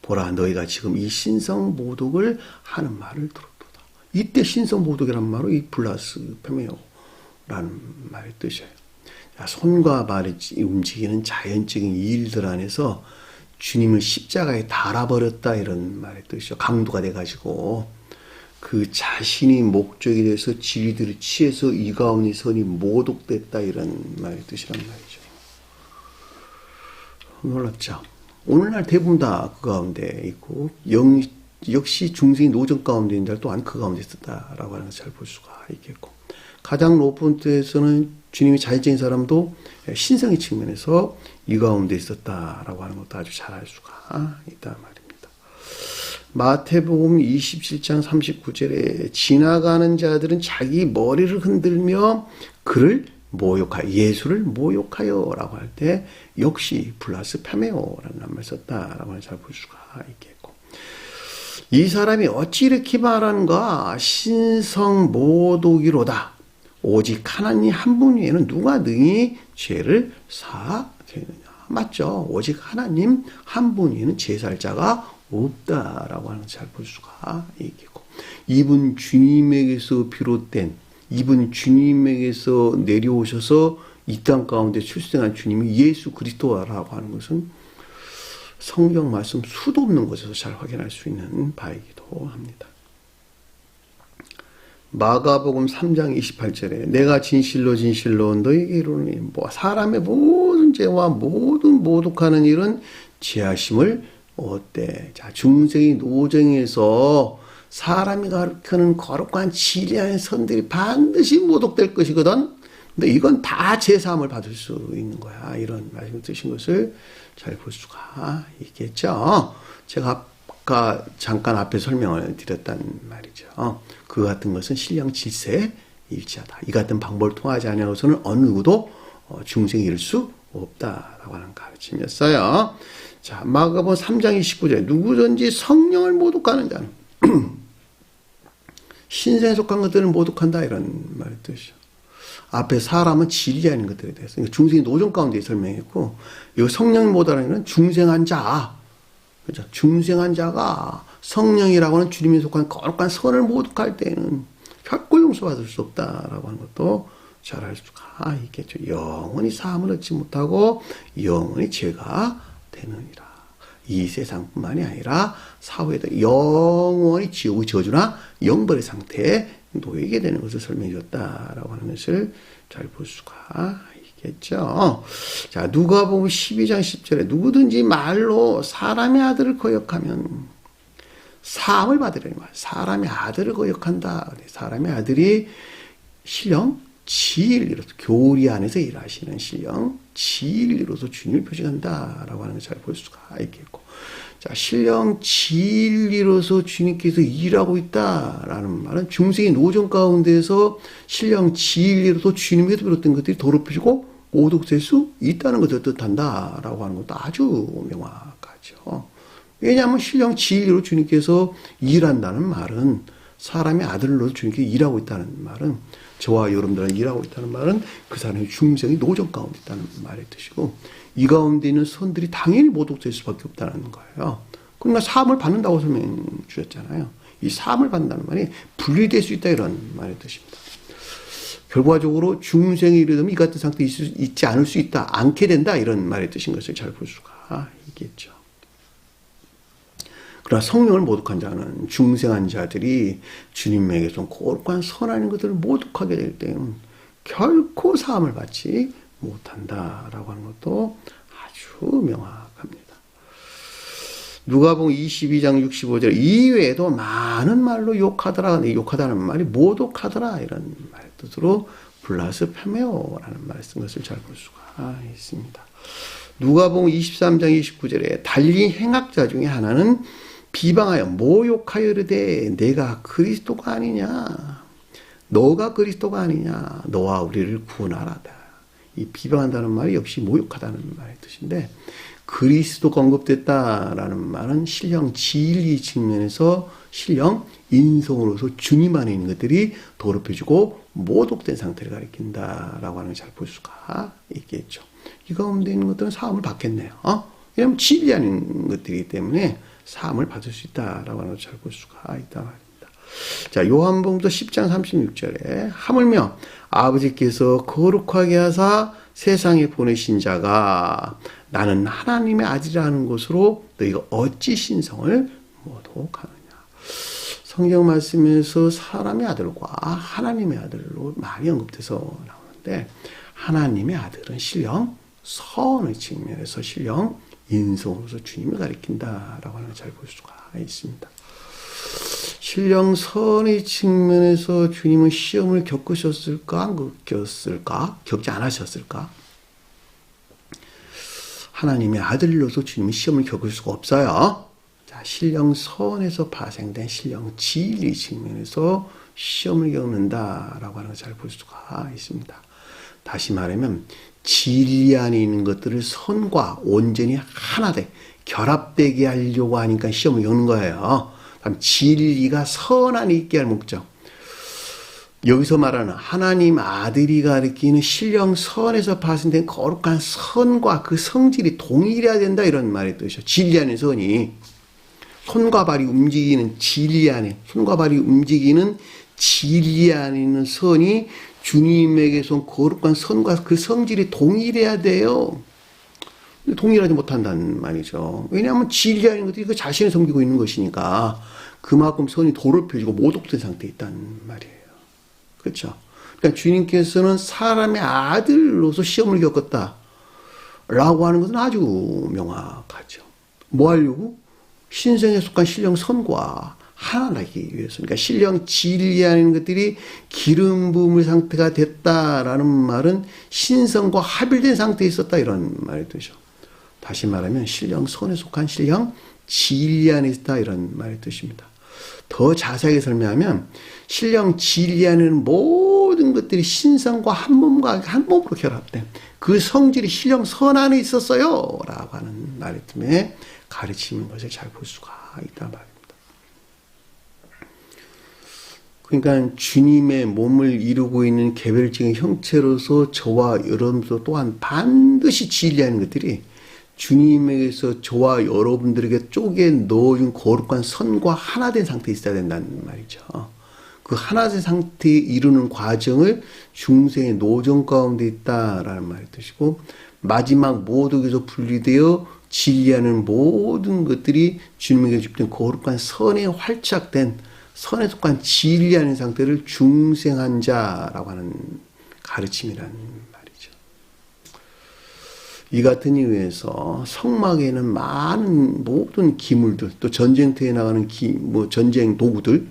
보라 너희가 지금 이 신성 모독을 하는 말을 들었도다. 이때 신성 모독이란 말은 이 블라스페메오라는 말의 뜻이에요. 손과 발이 움직이는 자연적인 일들 안에서 주님을 십자가에 달아버렸다 이런 말의 뜻이죠. 강도가 돼가지고 그 자신이 목적이 돼서 지위들을 취해서 이 가운데 선이 모독됐다 이런 말의 뜻이란 말이죠. 놀랍죠? 오늘날 대부분 다 그 가운데 있고 역시 중생이 노정 가운데 있는 자 또한 그 가운데 있었다라고 하는 것을 잘 볼 수가 있겠고 가장 높은 때에서는 주님이 자연적인 사람도 신성의 측면에서 이 가운데 있었다라고 하는 것도 아주 잘 알 수가 있다 말입니다. 마태복음 27장 39절에 지나가는 자들은 자기 머리를 흔들며 그를 모욕하여 예수를 모욕하여라고 할 때 역시 블라스페메오라는 말을 썼다라고 잘 볼 수가 있겠고 이 사람이 어찌 이렇게 말하는가 신성 모독이로다 오직 하나님 한 분 외에는 누가 능히 죄를 사되느냐 맞죠? 오직 하나님 한 분 외에는 제사할 자가 없다라고 하는 잘 볼 수가 있겠고 이분 주님에게서 비롯된 이분 주님에게서 내려오셔서 이 땅 가운데 출생한 주님이 예수 그리스도라고 하는 것은 성경 말씀 수도 없는 곳에서 잘 확인할 수 있는 바이기도 합니다. 마가복음 3장 28절에 내가 진실로 너희에게 이르노니 사람의 모든 죄와 모든 모독하는 일은 죄하심을 얻되 자 중생이 노정에서 사람이 가르치는 거룩한 진리의 선들이 반드시 모독될 것이거든. 근데 이건 다 제사함을 받을 수 있는 거야. 이런 말씀을 드신 것을 잘 볼 수가 있겠죠. 제가 아까 잠깐 앞에 설명을 드렸단 말이죠. 그 같은 것은 신령 질서에 일치하다. 이 같은 방법을 통하지 않으고서는 어느 누구도 중생이 이룰 수 없다라고 하는 가르침이었어요. 자, 마가복음 3장 29절에 누구든지 성령을 모독하는 자는 신성에 속한 것들을 모독한다 이런 말의 뜻이죠. 앞에 사람은 진리하는 것들에 대해서 중생이 노정 가운데 설명했고 이 성령 모독하는 것은 중생한 자, 그렇죠? 중생한 자가 성령이라고 하는 주님에 속한 거룩한 선을 모독할 때는 결코 용서받을 수 없다라고 하는 것도 잘 알 수가 있겠죠. 영원히 사함을 얻지 못하고 영원히 죄가 되느니라. 이 세상뿐만이 아니라 사후에도 영원히 지옥의 저주나 영벌의 상태에 놓이게 되는 것을 설명해 줬다라고 하는 것을 잘 볼 수가 알겠죠? 자, 누가복음 12장 10절에 누구든지 말로 사람의 아들을 거역하면 사함을 받으려니 말. 사람의 아들을 거역한다. 사람의 아들이 신령 진리로서 교리 안에서 일하시는 신령 진리로서 주님을 표시한다라고 하는 것을 잘 볼 수가 있겠고, 자, 신령 진리로서 주님께서 일하고 있다라는 말은 중생의 노정 가운데서 신령 진리로서 주님에서 비롯된 것들이 더럽혀지고 모독될 수 있다는 것을 뜻한다라고 하는 것도 아주 명확하죠. 왜냐하면 신령 진리로 주님께서 일한다는 말은, 사람의 아들로서 주님께서 일하고 있다는 말은, 저와 여러분들은 일하고 있다는 말은 그 사람의 중생이 노정 가운데 있다는 말의 뜻이고, 이 가운데 있는 선들이 당연히 모독될 수밖에 없다는 거예요. 그러니까 사함을 받는다고 설명 주셨잖아요. 이 사함을 받는다는 말이 분리될 수 있다, 이런 말의 뜻입니다. 결과적으로 중생의 이르면 이 같은 상태에 있지 않을 수 있다, 않게 된다, 이런 말의 뜻인 것을 잘 볼 수가 있겠죠. 그러나 성령을 모독한 자는, 중생한 자들이 주님에게서 거룩한 선한 것들을 모독하게 될 때는 결코 사함을 받지 못한다라고 하는 것도 아주 명확합니다. 누가복음 22장 65절 이외에도 많은 말로 욕하더라. 욕하다는 말이 모독하더라, 이런 말 뜻으로 블라스페메오라는 말을 쓴 것을 잘 볼 수가 있습니다. 누가복음 23장 29절에 달리 행악자 중에 하나는 비방하여 모욕하여 이르되 내가 그리스도가 아니냐, 너가 그리스도가 아니냐, 너와 우리를 구원하라다. 이 비방한다는 말이 역시 모욕하다는 말의 뜻인데, 그리스도가 언급됐다라는 말은 신령 진리 측면에서 신령 인성으로서 주님 안에 있는 것들이 더럽혀지고 모독된 상태를 가리킨다라고 하는 걸 잘 볼 수가 있겠죠. 이 가운데 있는 것들은 사함을 받겠네요. 왜냐하면 진리 아닌 것들이기 때문에 사함을 받을 수 있다라고 하는 걸 잘 볼 수가 있다 말입니다. 자, 요한복음도 10장 36절에 하물며 아버지께서 거룩하게 하사 세상에 보내신 자가 나는 하나님의 아들이라는 것으로 너희가 어찌 신성을 모독하느냐. 성경 말씀에서 사람의 아들과 하나님의 아들로 많이 언급돼서 나오는데, 하나님의 아들은 신령 선의 측면에서 신령 인성으로서 주님을 가리킨다라고 하는 걸 잘 볼 수가 있습니다. 신령 선의 측면에서 주님은 시험을 겪으셨을까, 안 겪었을까, 겪지 않으셨을까? 하나님의 아들로서 주님은 시험을 겪을 수가 없어요. 자, 신령 선에서 파생된 신령 진리 측면에서 시험을 겪는다라고 하는 걸 잘 볼 수가 있습니다. 다시 말하면 진리 안에 있는 것들을 선과 온전히 하나 돼 결합되게 하려고 하니까 시험을 겪는 거예요. 그럼 진리가 선 안에 있게 할 목적. 여기서 말하는 하나님 아들이 가리키는 신령 선에서 파생된 거룩한 선과 그 성질이 동일해야 된다, 이런 말의 뜻이죠. 진리 안에 선이, 손과 발이 움직이는 진리 안에, 손과 발이 움직이는 진리 안에 있는 선이 주님에게서 거룩한 선과 그 성질이 동일해야 돼요. 동일하지 못한다는 말이죠. 왜냐하면 진리 아닌 것들이 그 자신을 섬기고 있는 것이니까 그만큼 선이 더럽혀지고 모독된 상태에 있다는 말이에요. 그렇죠? 그러니까 주님께서는 사람의 아들로서 시험을 겪었다 라고 하는 것은 아주 명확하죠. 뭐 하려고? 신성에 속한 신령 선과 하나 나기 위해서. 그러니까 신령 진리 아닌 것들이 기름 부음의 상태가 됐다라는 말은 신성과 합일된 상태에 있었다, 이런 말이 되죠. 다시 말하면 신령 선에 속한 신령 진리 안에 있다, 이런 말의 뜻입니다. 더 자세하게 설명하면 신령 진리 안에는 모든 것들이 신성과 한 몸으로 결합된 그 성질이 신령 선 안에 있었어요 라고 하는 말의 뜻에 가르치는 것을 잘 볼 수가 있단 말입니다. 그러니까 주님의 몸을 이루고 있는 개별적인 형체로서 저와 여러분도 또한 반드시 진리하는 것들이 주님에게서 저와 여러분들에게 쪼개 넣어준 거룩한 선과 하나된 상태에 있어야 된다는 말이죠. 그 하나된 상태에 이루는 과정을 중생의 노정 가운데 있다라는 말의 뜻이고, 마지막 모독에서 분리되어 진리하는 모든 것들이 주님에게 주된 거룩한 선에 활착된 선에 속한 진리하는 상태를 중생한 자라고 하는 가르침이라는 말이죠. 이 같은 이유에서 성막에는 많은 모든 기물들, 또 전쟁터에 나가는 전쟁 도구들,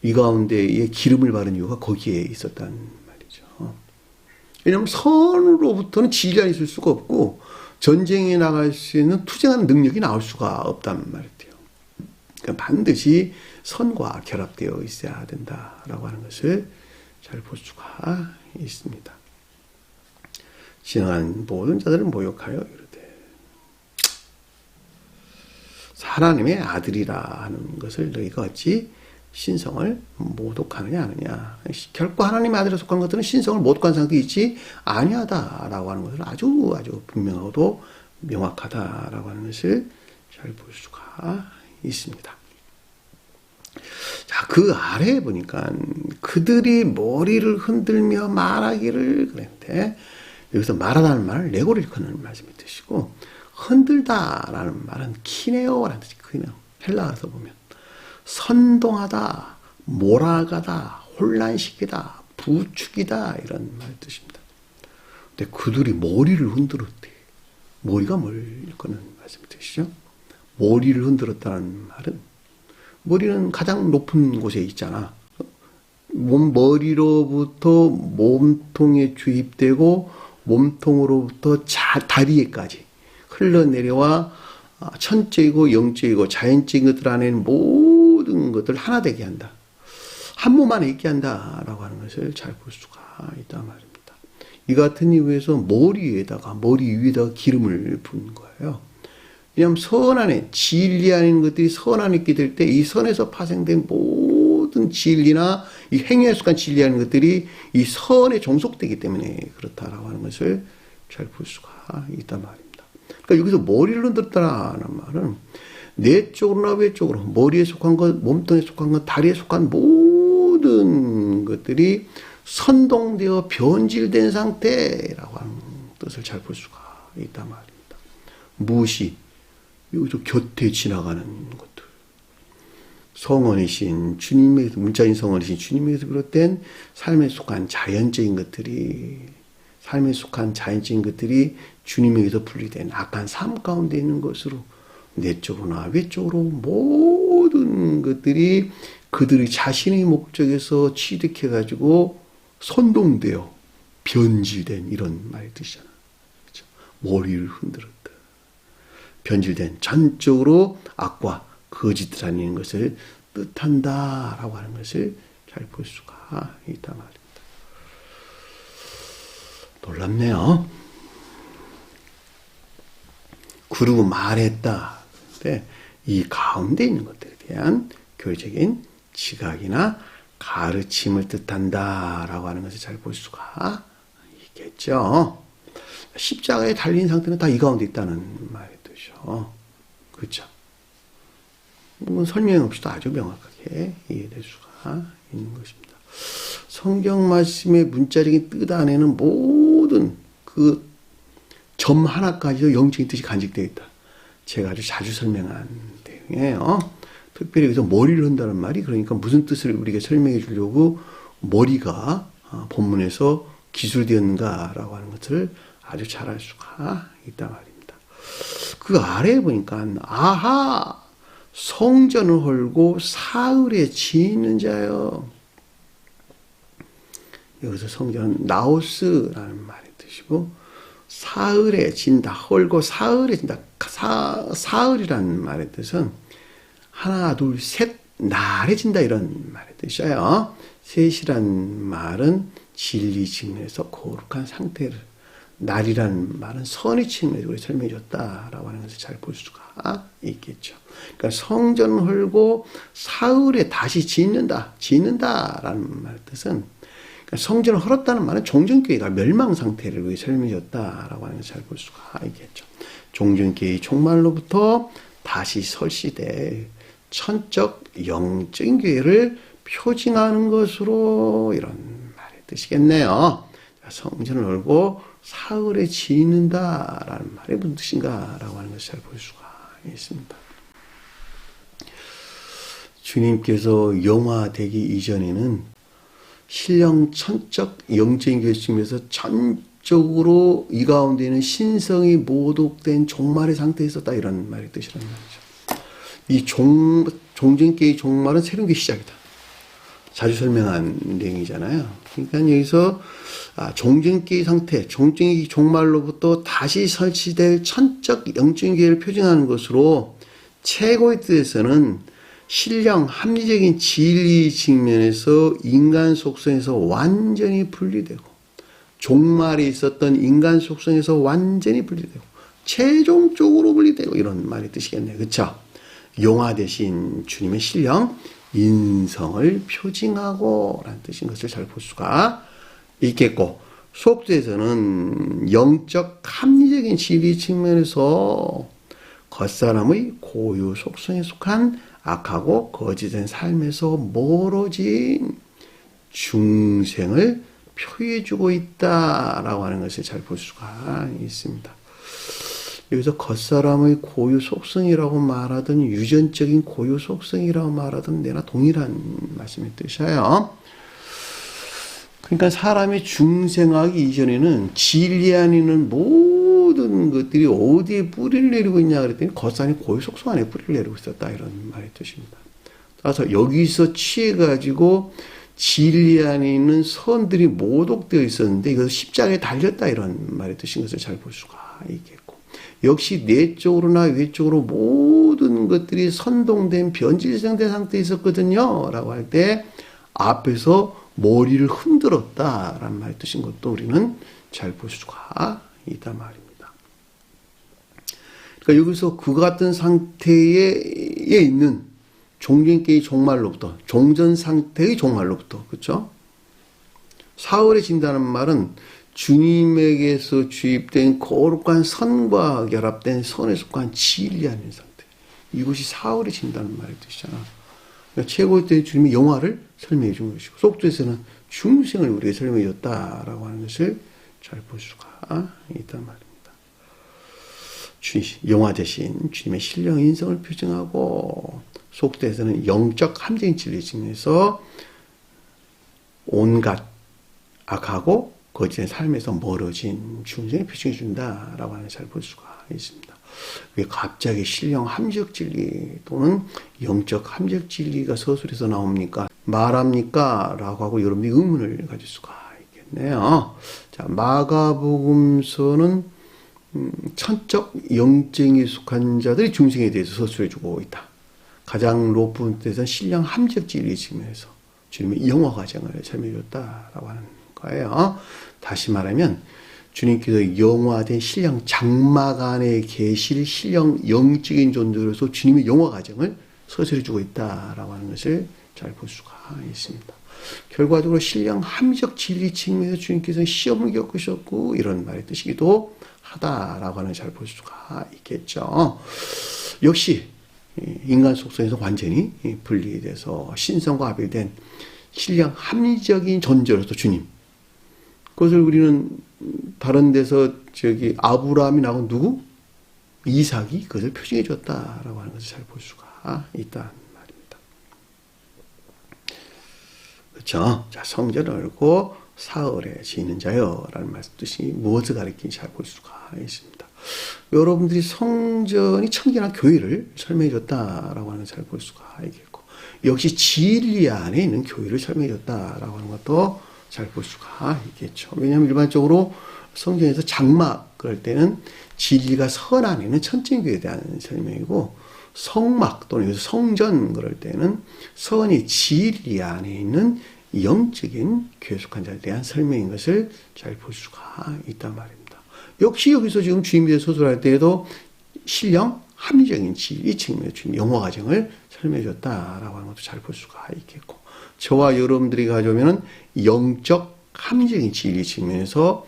이 가운데에 기름을 바른 이유가 거기에 있었단 말이죠. 왜냐하면 선으로부터는 진리가 있을 수가 없고 전쟁에 나갈 수 있는 투쟁하는 능력이 나올 수가 없단 말이에요. 그러니까 반드시 선과 결합되어 있어야 된다라고 하는 것을 잘 볼 수가 있습니다. 진행한 모든 자들을 모욕하여 이르되 하나님의 아들이라 하는 것을 너희가 어찌 신성을 모독하느냐 하느냐. 결코 하나님의 아들에 속한 것들은 신성을 모독한 상태에 있지 아니하다라고 하는 것을 아주 분명하고도 명확하다라고 하는 것을 잘 볼 수가 있습니다. 자, 그 아래에 보니까 그들이 머리를 흔들며 말하기를 그랬는데, 여기서 말하다는 말은 레고를 일컫는 말씀이 뜻이고, 흔들다라는 말은 키네오라는 뜻이 키네오. 헬라어에서 보면 선동하다, 몰아가다, 혼란시키다, 부추기다 이런 말 뜻입니다. 근데 그들이 머리를 흔들었대. 머리가 뭘 일컫는 말씀이 뜻이죠. 머리를 흔들었다는 말은 머리는 가장 높은 곳에 있잖아. 머리로부터 몸통에 주입되고 몸통으로부터 다리에까지 흘러내려와 천적이고 영적이고 자연적인 것들 안에는 모든 것들을 하나 되게 한다. 한 몸 안에 있게 한다라고 하는 것을 잘 볼 수가 있단 말입니다. 이 같은 이유에서 머리 위에다가 기름을 붓는 거예요. 왜냐하면 선 안에 진리 안에 있는 것들이 선 안에 있게 될 때 이 선에서 파생된 모든 진리나 이 행위에 속한 진리 하는 것들이 이 선에 종속되기 때문에 그렇다라고 하는 것을 잘 볼 수가 있단 말입니다. 그러니까 여기서 머리를 흔들었다라는 말은 내 쪽으로나 외쪽으로 머리에 속한 것, 몸통에 속한 것, 다리에 속한 모든 것들이 선동되어 변질된 상태라고 하는 뜻을 잘 볼 수가 있단 말입니다. 무엇이 여기서 곁에 지나가는 것들, 성원이신 주님에서, 문자인 성원이신 주님에서 비롯된 삶에 속한 자연적인 것들이, 삶에 속한 자연적인 것들이 주님에게서 분리된 악한 삶 가운데 있는 것으로 내적으로나 외적으로 모든 것들이 그들이 자신의 목적에서 취득해가지고 선동되어 변질된 이런 말의 뜻이잖아요. 그렇죠? 머리를 흔들었다. 변질된 전적으로 악과 거짓을 아닌 것을 뜻한다라고 하는 것을 잘 볼 수가 있단 말입니다. 놀랍네요. 그러고 말했다. 근데 이 가운데 있는 것들에 대한 교리적인 지각이나 가르침을 뜻한다라고 하는 것을 잘 볼 수가 있겠죠. 십자가에 달린 상태는 다 이 가운데 있다는 말의 뜻이죠. 그렇죠. 설명 없이도 아주 명확하게 이해될 수가 있는 것입니다. 성경 말씀의 문자적인 뜻 안에는 모든 그 점 하나까지도 영적인 뜻이 간직되어 있다. 제가 아주 자주 설명한 내용이에요. 특별히 여기서 머리를 흔다는 말이 그러니까 무슨 뜻을 우리에게 설명해 주려고 머리가 본문에서 기술되었는가라고 하는 것을 아주 잘 알 수가 있단 말입니다. 그 아래에 보니까 아하 성전을 헐고 사흘에 짓는 자요. 여기서 성전은 나오스라는 말의 뜻이고 사흘에 진다, 헐고 사흘에 진다. 사흘이라는 말의 뜻은 하나, 둘, 셋, 날에 진다 이런 말의 뜻이에요. 셋이란 말은 진리 측면에서 거룩한 상태를, 날이라는 말은 선의 측면에서 우리 설명해 줬다라고 하는 것을 잘 볼 수가 있겠죠. 그러니까 성전을 헐고 사흘에 다시 짓는다라는 말의 뜻은 성전을 헐었다는 말은 종전교회가 멸망 상태를 위해 설명해줬다라고 하는 것을 잘 볼 수가 있겠죠. 종전교회의 종말로부터 다시 설시될 천적 영적인 교회를 표징하는 것으로 이런 말의 뜻이겠네요. 성전을 헐고 사흘에 짓는다라는 말이 무슨 뜻인가라고 하는 것을 잘 볼 수가 있습니다. 주님께서 영화되기 이전에는 신령 천적 영적인 교회 측면에서 영적으로 이 가운데는 신성이 모독된 종말의 상태에 있었다 이런 말이 뜻이란 말이죠. 이 종전계의 종말은 새로운 게 시작이다. 자주 설명한 내용이잖아요. 그러니까 여기서 종전계의 상태, 종전의 종말로부터 다시 설치될 천적 영적인 계를 표징하는 것으로 최고의 뜻에서는 신령, 합리적인 진리 측면에서 인간 속성에서 완전히 분리되고 종말에 있었던 인간 속성에서 완전히 분리되고 최종적으로 분리되고 이런 말이 뜻이겠네요. 그렇죠? 용화 대신 주님의 신령, 인성을 표징하고 라는 뜻인 것을 잘 볼 수가 있겠고 속죄에서는 영적 합리적인 진리 측면에서 겉사람의 고유 속성에 속한 악하고 거짓된 삶에서 멀어진 중생을 표해주고 있다라고 하는 것을 잘 볼 수가 있습니다. 여기서 겉사람의 고유 속성이라고 말하든 유전적인 고유 속성이라고 말하든 내나 동일한 말씀의 뜻이에요. 그러니까 사람이 중생하기 이전에는 진리 안에 있는 모든 것들이 어디에 뿌리를 내리고 있냐 그랬더니 겉사람이 고유 속성 안에 뿌리를 내리고 있었다 이런 말의 뜻입니다. 따라서 여기서 취해가지고 진리 안에 있는 선들이 모독되어 있었는데 이것을 십자가에 달렸다 이런 말의 뜻인 것을 잘 볼 수가 있겠고 역시 내적으로나 외적으로 모든 것들이 선동된 변질성된 상태에 있었거든요 라고 할 때 앞에서 머리를 흔들었다라는 말의 뜻인 것도 우리는 잘 볼 수가 있단 말입니다. 그러니까 여기서 그 같은 상태에 있는 종전계의 종말로부터 종전 상태의 종말로부터 그렇죠? 사흘해진다는 말은 주님에게서 주입된 거룩한 선과 결합된 선에 속한 진리하는 상태 이것이 사흘해진다는 말의 뜻이잖아. 그러니까 최고의 때 주님이 영화를 설명해 준 것이고 속죄에서는 중생을 우리에게 설명해 줬다라고 하는 것을 잘 볼 수가 있단 말입니다. 영화 대신 주님의 신령 인성을 표징하고 속죄에서는 영적 함정인 진리 측면에서 온갖 악하고 거짓의 삶에서 멀어진 중생을 표징해 준다라고 하는 잘 볼 수가 있습니다. 왜 갑자기 신령 함적 진리 또는 영적 함적 진리가 서술에서 나옵니까? 말합니까? 라고 하고 여러분이 의문을 가질 수가 있겠네요. 자, 마가복음서는 천적 영적에 속한 자들이 중생에 대해서 서술해 주고 있다. 가장 높은 뜻은 신령 함적 진리 측면에서 주님의 영화 과정을 설명해 줬다라고 하는 거예요. 다시 말하면 주님께서 영화된 신령 장막 안에 계실 신령 영적인 존재로서 주님의 영화 과정을 서술해 주고 있다라고 하는 것을 잘 볼 수가 있습니다. 결과적으로 신령 함적 진리 측면에서 주님께서 시험을 겪으셨고 이런 말의 뜻이기도 하다라고 하는 잘 볼 수가 있겠죠. 역시 인간 속성에서 완전히 분리돼서 신성과 합일된 신령 합리적인 존재로서 주님 그것을 우리는 다른 데서 아브라함이 나온 누구? 이삭이 그것을 표징해 줬다라고 하는 것을 잘 볼 수가 있다는 말입니다. 그렇죠? 자, 성전을 열고 사흘에 지는 자여라는 말씀 뜻이 무엇을 가리키는지 잘 볼 수가 있습니다. 여러분들이 성전이 청결한 교회를 설명해 줬다라고 하는 걸 잘 볼 수가 있겠고 역시 진리 안에 있는 교회를 설명해 줬다라고 하는 것도 잘 볼 수가 있겠죠. 왜냐하면 일반적으로 성전에서 장막 그럴 때는 진리가 선 안에 있는 천진교회에 대한 설명이고 성막 또는 성전 그럴 때는 선이 진리 안에 있는 영적인 교회에 속한 자에 대한 설명인 것을 잘 볼 수가 있단 말입니다. 역시 여기서 지금 주님이 서술할 때에도 신령 합리적인 진리 측면에 주님 영화 과정을 설명해 줬다라고 하는 것도 잘 볼 수가 있겠고 저와 여러분들이 가져오면 영적 합리적인 진리 측면에서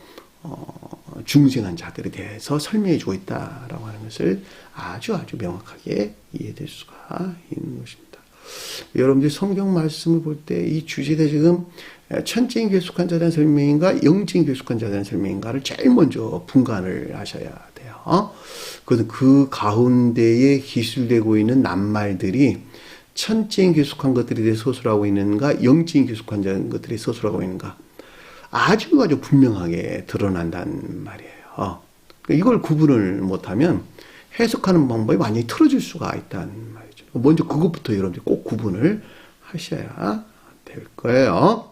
중생한 자들에 대해서 설명해 주고 있다라고 하는 것을 아주 명확하게 이해될 수가 있는 것입니다. 여러분들이 성경 말씀을 볼 때 이 주제가 지금 천지인 교회에 속한 자에 대한 설명인가 영적인 교회에 속한 자에 대한 설명인가를 제일 먼저 분간을 하셔야 돼요. 그것은 그 가운데에 기술되고 있는 낱말들이 천지인 교회에 속한 것들에 대해 서술하고 있는가 영적인 교회에 속한 것들이 서술하고 있는가 아주 분명하게 드러난다는 말이에요. 이걸 구분을 못하면 해석하는 방법이 완전히 틀어질 수가 있다는 말이죠. 먼저 그것부터 여러분들이 꼭 구분을 하셔야 될 거예요.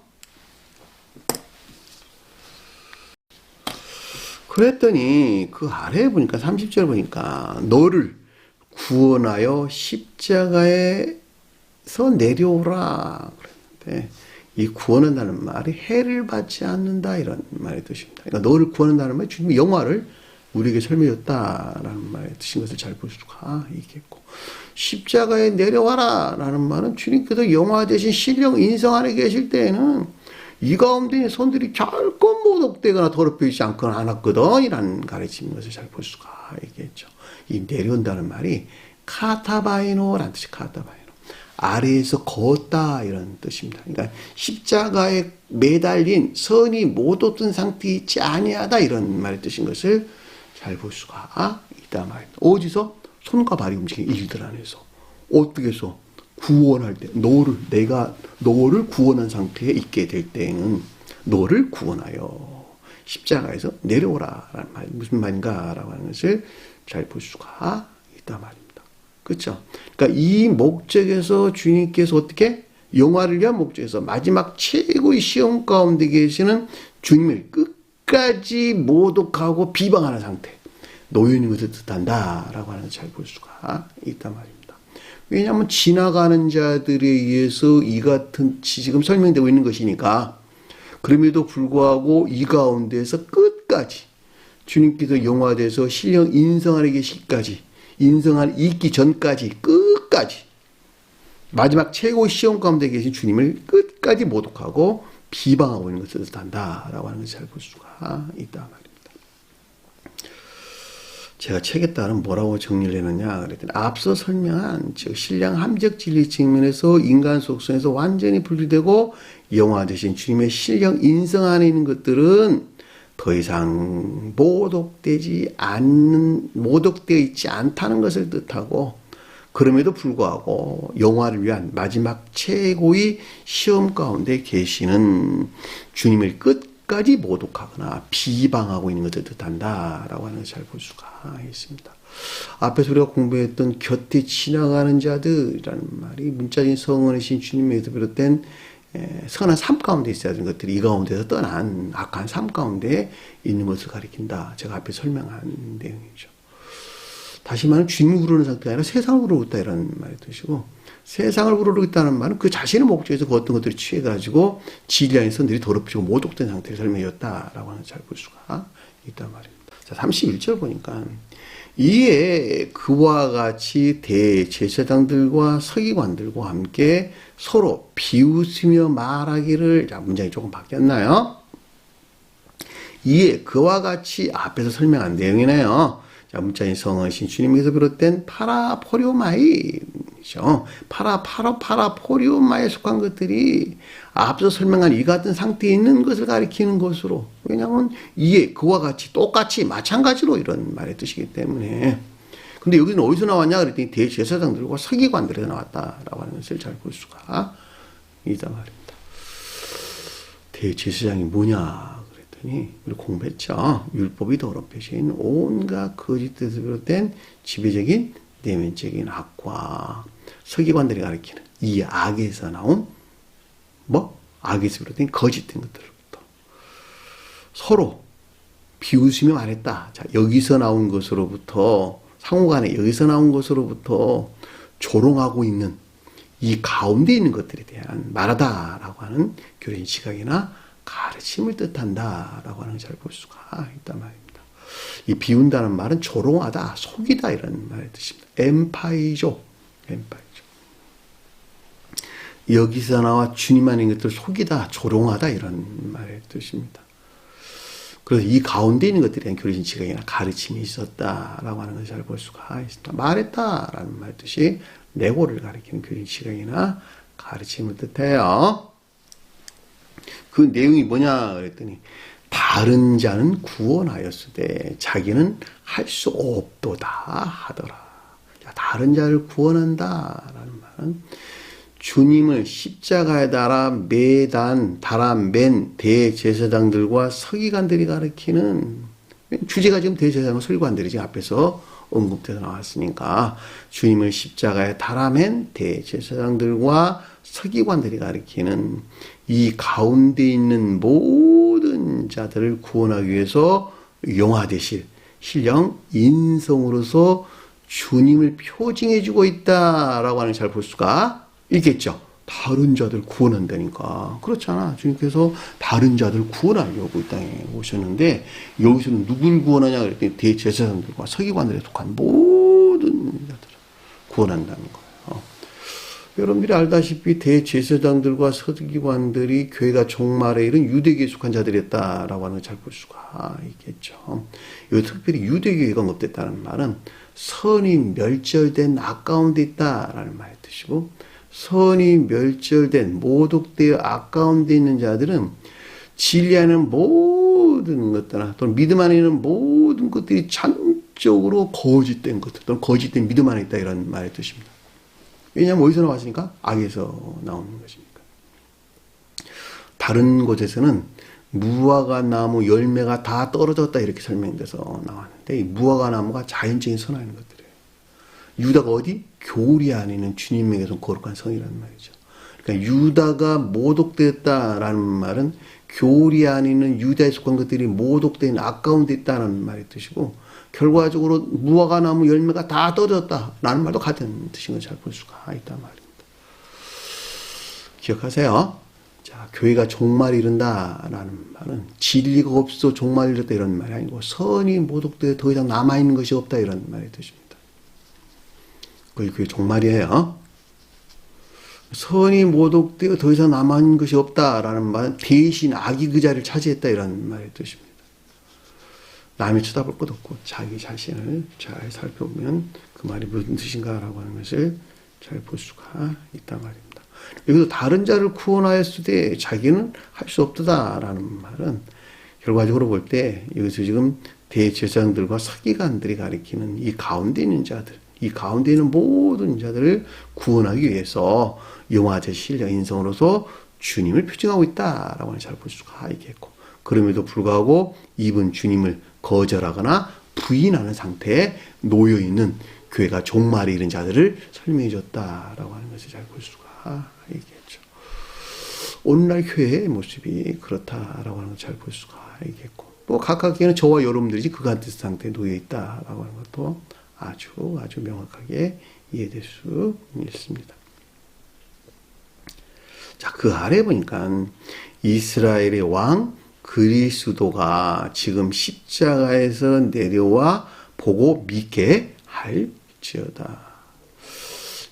그랬더니 그 아래에 보니까 30절 보니까 너를 구원하여 십자가에서 내려오라 그랬는데, 이 구원한다는 말이 해를 받지 않는다 이런 말의 뜻입니다. 그러니까 너를 구원한다는 말이 주님의 영화를 우리에게 설명했다라는 말의 뜻인 것을 잘 볼 수가 있겠고, 십자가에 내려와라 라는 말은 주님께서 영화 대신 신령 인성 안에 계실 때에는 이 가운데 손들이 결코 모독되거나 더럽혀지지 않거나 않았거든 이라는 가르치는 것을 잘 볼 수가 있겠죠. 이 내려온다는 말이 카타바이노라는 뜻이 카타바이노, 아래에서 걷다 이런 뜻입니다. 그러니까 십자가에 매달린 선이 모독된 상태에 있지 아니하다 이런 말의 뜻인 것을 잘 볼 수가 있다 말입니다. 어디서? 손과 발이 움직이는 일들 안에서. 어떻게 해서? 구원할 때, 내가 너를 구원한 상태에 있게 될 때에는 너를 구원하여 십자가에서 내려오라 라는 말, 무슨 말인가라고 하는 것을 잘 볼 수가 있다 말입니다. 그렇죠? 그러니까 이 목적에서 주님께서 어떻게 영화를 위한 목적에서 마지막 최고의 시험 가운데 계시는 주님을 끝까지 모독하고 비방하는 상태, 놓여 있는 것을 뜻한다라고 하는 것을 잘 볼 수가 있다 말입니다. 왜냐하면 지나가는 자들에 의해서 이 같은 지금 설명되고 있는 것이니까. 그럼에도 불구하고 이 가운데서 끝까지 주님께서 영화돼서 신령 인성 안에 계시기까지, 인성 안에 있기 전까지 끝까지 마지막 최고의 시험 가운데 계신 주님을 끝까지 모독하고 비방하고 있는 것을 뜻한다라고 하는 것을 잘 볼 수가 있다 말입니다. 제가 책에 따른 뭐라고 정리를 해놨냐 그랬더니, 앞서 설명한 즉 신령 함적 진리 측면에서 인간 속성에서 완전히 분리되고 영화 되신 주님의 신령 인성 안에 있는 것들은 더 이상 모독되어 있지 않다는 것을 뜻하고, 그럼에도 불구하고 영화를 위한 마지막 최고의 시험 가운데 계시는 주님을 끝까지 모독하거나 비방하고 있는 것을 뜻한다라고 하는 것을 잘 볼 수가 있습니다. 앞에서 우리가 공부했던 곁에 지나가는 자들이라는 말이 문자적인 성원이신 주님에서 비롯된 선한 삶 가운데 있어야 하는 것들이 이 가운데서 떠난 악한 삶 가운데 있는 것을 가리킨다. 제가 앞에 설명한 내용이죠. 다시 말하면 주님을 부르는 상태가 아니라 세상을 부르고 있다 이런 말의 뜻이고, 세상을 부르고 있다는 말은 그 자신의 목적에서 그 어떤 것들을 취해가지고 진리 안에서 늘 더럽히고 모독된 상태를 설명했다라고 하는 잘 볼 수가 있단 말입니다. 자, 31절 보니까, 이에 그와 같이 대제사장들과 서기관들과 함께 서로 비웃으며 말하기를, 자, 문장이 조금 바뀌었나요? 이에 그와 같이 앞에서 설명한 내용이네요. 자, 문자인 성하신 주님에서 비롯된 파라포리오마이죠. 파라포리오마에 속한 것들이 앞서 설명한 이 같은 상태에 있는 것을 가리키는 것으로, 왜냐하면 이에 그와 같이 똑같이 마찬가지로 이런 말의 뜻이기 때문에. 근데 여기는 어디서 나왔냐 그랬더니 대제사장들과 서기관들에서 나왔다라고 하는 것을 잘 볼 수가 있다 말입니다. 대제사장이 뭐냐 그랬더니 우리 공부했죠. 율법이 더럽혀진 온갖 거짓에서 비롯된 지배적인 내면적인 악과 서기관들이 가리키는 이 악에서 나온 악에서 비롯된 거짓된 것들로부터 서로 비웃으며 말했다. 자, 여기서 나온 것으로부터, 상호간에 여기서 나온 것으로부터 조롱하고 있는 이 가운데 있는 것들에 대한 말하다라고 하는 교리인 시각이나 가르침을 뜻한다라고 하는 걸 잘 볼 수가 있단 말입니다. 이 비운다는 말은 조롱하다, 속이다 이런 말의 뜻입니다. 엠파이죠. 여기서 나와 주님 안에 있는 것들을 속이다, 조롱하다 이런 말의 뜻입니다. 그래서 이 가운데 있는 것들에 대한 교리적인 지각이나 가르침이 있었다라고 하는 것을 잘 볼 수가 있습니다. 말했다라는 말 뜻이 내고를 가리키는 교리적인 지각이나 가르침을 뜻해요. 그 내용이 뭐냐 그랬더니, 다른 자는 구원하였으되 자기는 할 수 없도다 하더라. 다른 자를 구원한다라는 말은 주님을 십자가에 달아 맨 대제사장들과 서기관들이 가리키는, 주제가 지금 대제사장과 서기관들이 지금 앞에서 언급돼서 나왔으니까 주님을 십자가에 달아 맨 대제사장들과 서기관들이 가리키는 이 가운데 있는 모든 자들을 구원하기 위해서 용화되실 신령 인성으로서 주님을 표징해주고 있다라고 하는 잘 볼 수가 있겠죠. 다른 자들 구원한다니까. 그렇잖아. 주님께서 다른 자들 구원하려고 이 땅에 오셨는데, 여기서는 누굴 구원하냐 그랬더니 대제사장들과 서기관들에 속한 모든 자들을 구원한다는 거예요. 여러분들이 알다시피 대제사장들과 서기관들이 교회가 종말에 이른 유대교에 속한 자들이었다라고 하는 걸 잘 볼 수가 있겠죠. 여기 특별히 유대교회가 언급됐다는 말은 선이 멸절된 악가운데 있다라는 말의 뜻이고, 선이 멸절된 모독되어 악가운데 있는 자들은 진리하는 모든 것들 또는 믿음 안에 있는 모든 것들이 전적으로 거짓된 것들 또는 거짓된 믿음 안에 있다 이런 말의 뜻입니다. 왜냐하면 어디서 나왔으니까? 악에서 나오는 것이니까. 다른 곳에서는 무화과 나무 열매가 다 떨어졌다 이렇게 설명돼서 나왔는데, 이 무화과 나무가 자연적인 선하는 것들이에요. 유다가 어디? 교리 안에 있는 주님에게서 거룩한 성이라는 말이죠. 그러니까 유다가 모독되었다라는 말은 교리 안에 있는 유다에 속한 것들이 모독된 악 가운데 있다는 말의 뜻이고, 결과적으로 무화과 나무 열매가 다 떨어졌다라는 말도 같은 뜻인 걸 잘 볼 수가 있단 말입니다. 기억하세요. 자, 교회가 종말이 이른다라는 말은 진리가 없어 종말이 이르다 이런 말이 아니고, 선이 모독되어 더 이상 남아있는 것이 없다 이런 말의 뜻입니다. 그게 종말이에요. 선이 모독되어 더 이상 남아있는 것이 없다라는 말은 대신 악이 그 자리를 차지했다 이런 말의 뜻입니다. 남이 쳐다볼 것 없고 자기 자신을 잘 살펴보면 그 말이 무슨 뜻인가라고 하는 것을 잘 볼 수가 있단 말입니다. 여기서 다른 자를 구원하였을 때 자기는 할 수 없다라는 말은 결과적으로 볼 때 여기서 지금 대제사장들과 서기관들이 가리키는 이 가운데 있는 자들, 이 가운데 있는 모든 자들을 구원하기 위해서 영화제 신령 인성으로서 주님을 표징하고 있다라고 하는 잘 볼 수가 있겠고, 그럼에도 불구하고 이분 주님을 거절하거나 부인하는 상태에 놓여있는 교회가 종말에 이른 자들을 설명해 줬다라고 하는 것을 잘 볼 수가 있겠죠. 오늘날 교회의 모습이 그렇다라고 하는 걸 잘 볼 수가 있겠고, 또 각각에는 저와 여러분들이 그 같은 상태에 놓여있다라고 하는 것도 아주 명확하게 이해될 수 있습니다. 자, 그 아래 보니까 이스라엘의 왕 그리스도가 지금 십자가에서 내려와 보고 믿게 할지어다.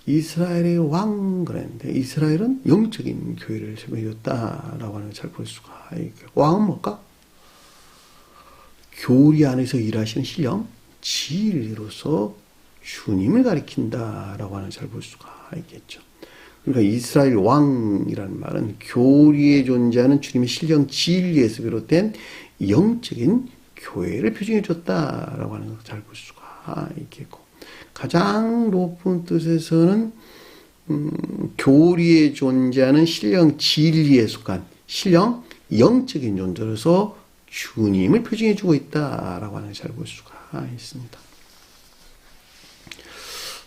이스라엘의 왕 그랬는데, 이스라엘은 영적인 교회를 세워줬다라고 하는 걸 잘 볼 수가 있고, 왕은 뭘까? 교리 안에서 일하시는 신령 진리로서 주님을 가리킨다라고 하는 잘 볼 수가 있겠죠. 그러니까 이스라엘 왕이라는 말은 교리에 존재하는 주님의 신령 진리에서 비롯된 영적인 교회를 표징해 줬다라고 하는 걸 잘 볼 수가 있겠고, 가장 높은 뜻에서는 교리에 존재하는 신령 진리에 속한 신령 영적인 존재로서 주님을 표징해 주고 있다라고 하는 걸 잘 볼 수가 있습니다.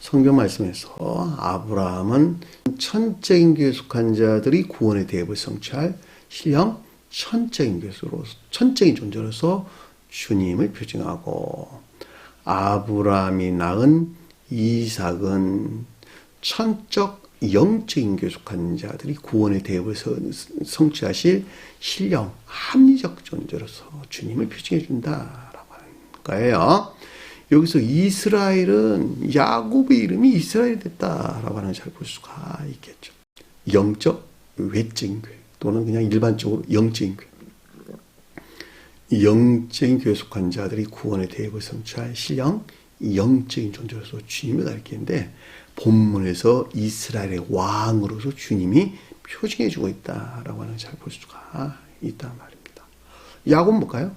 성경 말씀에서 아브라함은 천적인 교회에 속한 자들이 구원의 대업을 성취할 신령 천적인 존재로서 주님을 표징하고, 아브라함이 낳은 이삭은 천적 영적인 교회에 속한 자들이 구원의 대업을 성취하실 신령 합리적 존재로서 주님을 표징해 준다라고 하는 거예요. 여기서 이스라엘은 야곱의 이름이 이스라엘이 됐다라고 하는 걸 잘 볼 수가 있겠죠. 영적 외적인 교회 또는 그냥 일반적으로 영적인 교회. 영적인 교회에 속한 자들이 구원의 대업을 성취할 신령 영적인 존재로서 주님을 가리키는데, 본문에서 이스라엘의 왕으로서 주님이 표징해 주고 있다라고 하는 걸 잘 볼 수가 있단 말입니다. 야곱은 뭘까요?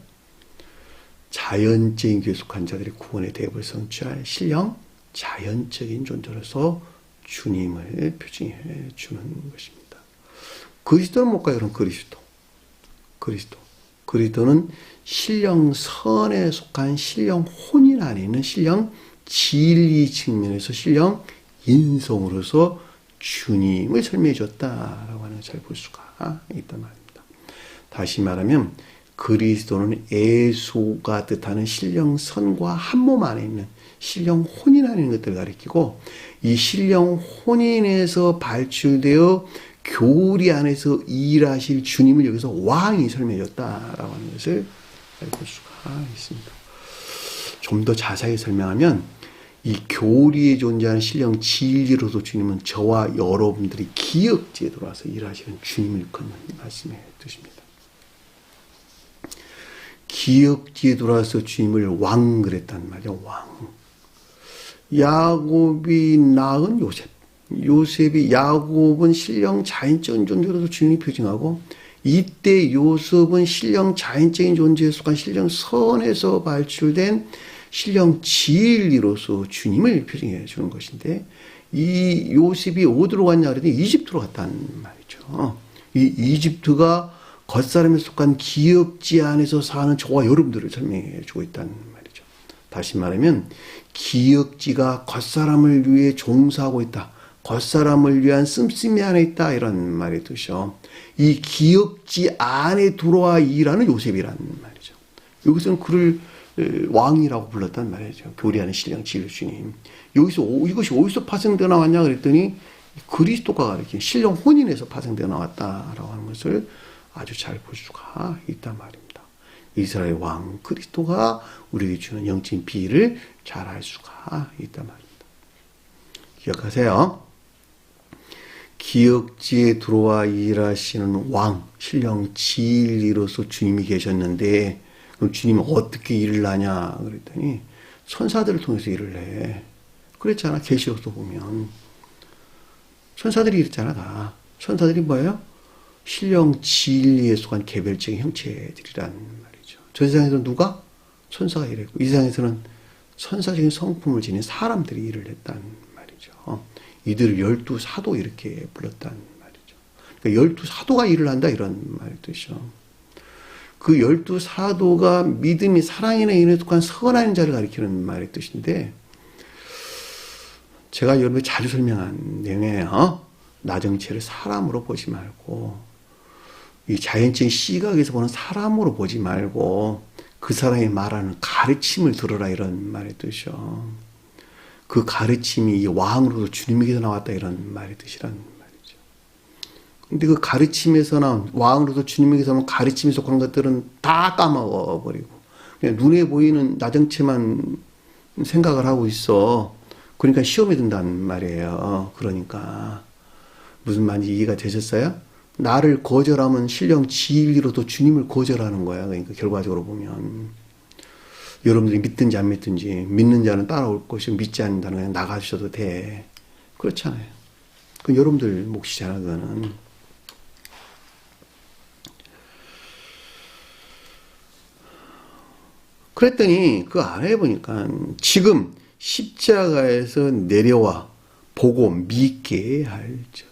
자연적인 교회에 속한 자들이 구원의 대업을 성취할 신령 자연적인 존재로서 주님을 표징해 주는 것입니다. 그리스도는 뭘까요? 그럼 그리스도는 신령 선에 속한 신령 혼인 안에 있는 신령 진리 측면에서 신령 인성으로서 주님을 설명해 줬다라고 하는 걸 잘 볼 수가 있단 말입니다. 다시 말하면 그리스도는 예수가 뜻하는 신령 선과 한 몸 안에 있는 신령 혼인 안에 있는 것들을 가리키고 이 신령 혼인에서 발출되어 교리 안에서 일하실 주님을 여기서 왕이 설명해 줬다라고 하는 것을 볼 수가 있습니다. 좀 더 자세히 설명하면 이 교리에 존재하는 신령 진리로서 주님은 저와 여러분들이 기억지에 들어와서 일하시는 주님을 일컫는 말씀의 뜻입니다. 기억지에 들어와서 주님을 왕 그랬단 말이죠. 왕. 야곱이 낳은 야곱은 신령 자연적인 존재로서 주님이 표징하고 이때 요셉은 신령 자연적인 존재에 속한 신령 선에서 발출된 신령 진리로서 주님을 표징해 주는 것인데 이 요셉이 어디로 갔냐 그랬더니 이집트로 갔다는 말이죠. 이 이집트가 겉사람에 속한 기업지 안에서 사는 저와 여러분들을 설명해 주고 있다는 말이죠. 다시 말하면 기업지가 겉사람을 위해 종사하고 있다. 겉사람을 위한 씀씀이 안에 있다. 이런 말의 뜻이죠. 이 기업지 안에 들어와 일하는 요셉이라는 말이죠. 여기서는 그를 왕이라고 불렀단 말이죠. 교리하는 신령 진리 주님. 이것이 어디서 파생되어 나왔냐 그랬더니 그리스도가 가리킨 신령 혼인에서 파생되어 나왔다라고 하는 것을 아주 잘 볼 수가 있단 말입니다. 이스라엘 왕 그리스도가 우리에게 주는 영적인 비밀을 잘 알 수가 있단 말입니다. 기억하세요. 기억지에 들어와 일하시는 왕, 신령 진리로서 주님이 계셨는데 그럼 주님은 어떻게 일을 하냐 그랬더니 천사들을 통해서 일을 해. 그랬잖아. 계시록도 보면 천사들이 이랬잖아. 다. 천사들이 뭐예요? 신령 진리에 속한 개별적인 형체들이란 말이죠. 저 세상에서 누가? 천사가 일했고 이 세상에서는 천사적인 성품을 지닌 사람들이 일을 했단 말이죠. 이들을 12사도 이렇게 불렀단 말이죠. 그러니까 12사도가 일을 한다 이런 말의 뜻이죠. 그 12사도가 믿음이 사랑이나 인에 속한 선한 자를 가리키는 말의 뜻인데 제가 여러분에 자주 설명한 내용이에요. 나정체를 사람으로 보지 말고 이 자연적인 시각에서 보는 사람으로 보지 말고 그 사람이 말하는 가르침을 들어라 이런 말의 뜻이요. 그 가르침이 이 왕으로서 주님에게서 나왔다 이런 말의 뜻이란 말이죠. 근데 그 가르침에서 나온 왕으로서 주님에게서 나온 가르침에 속한 것들은 다 까먹어버리고 그냥 눈에 보이는 나정체만 생각을 하고 있어. 그러니까 시험에 든단 말이에요. 그러니까 무슨 말인지 이해가 되셨어요? 나를 거절하면 신령 진리로도 주님을 거절하는 거야. 그러니까 결과적으로 보면 여러분들이 믿든지 안 믿든지 믿는 자는 따라올 것이고 믿지 않는다는 그냥 나가셔도 돼. 그렇잖아요. 그건 여러분들 몫이잖아. 그거는. 그랬더니 그 안에 보니까 지금 십자가에서 내려와 보고 믿게 할지어다.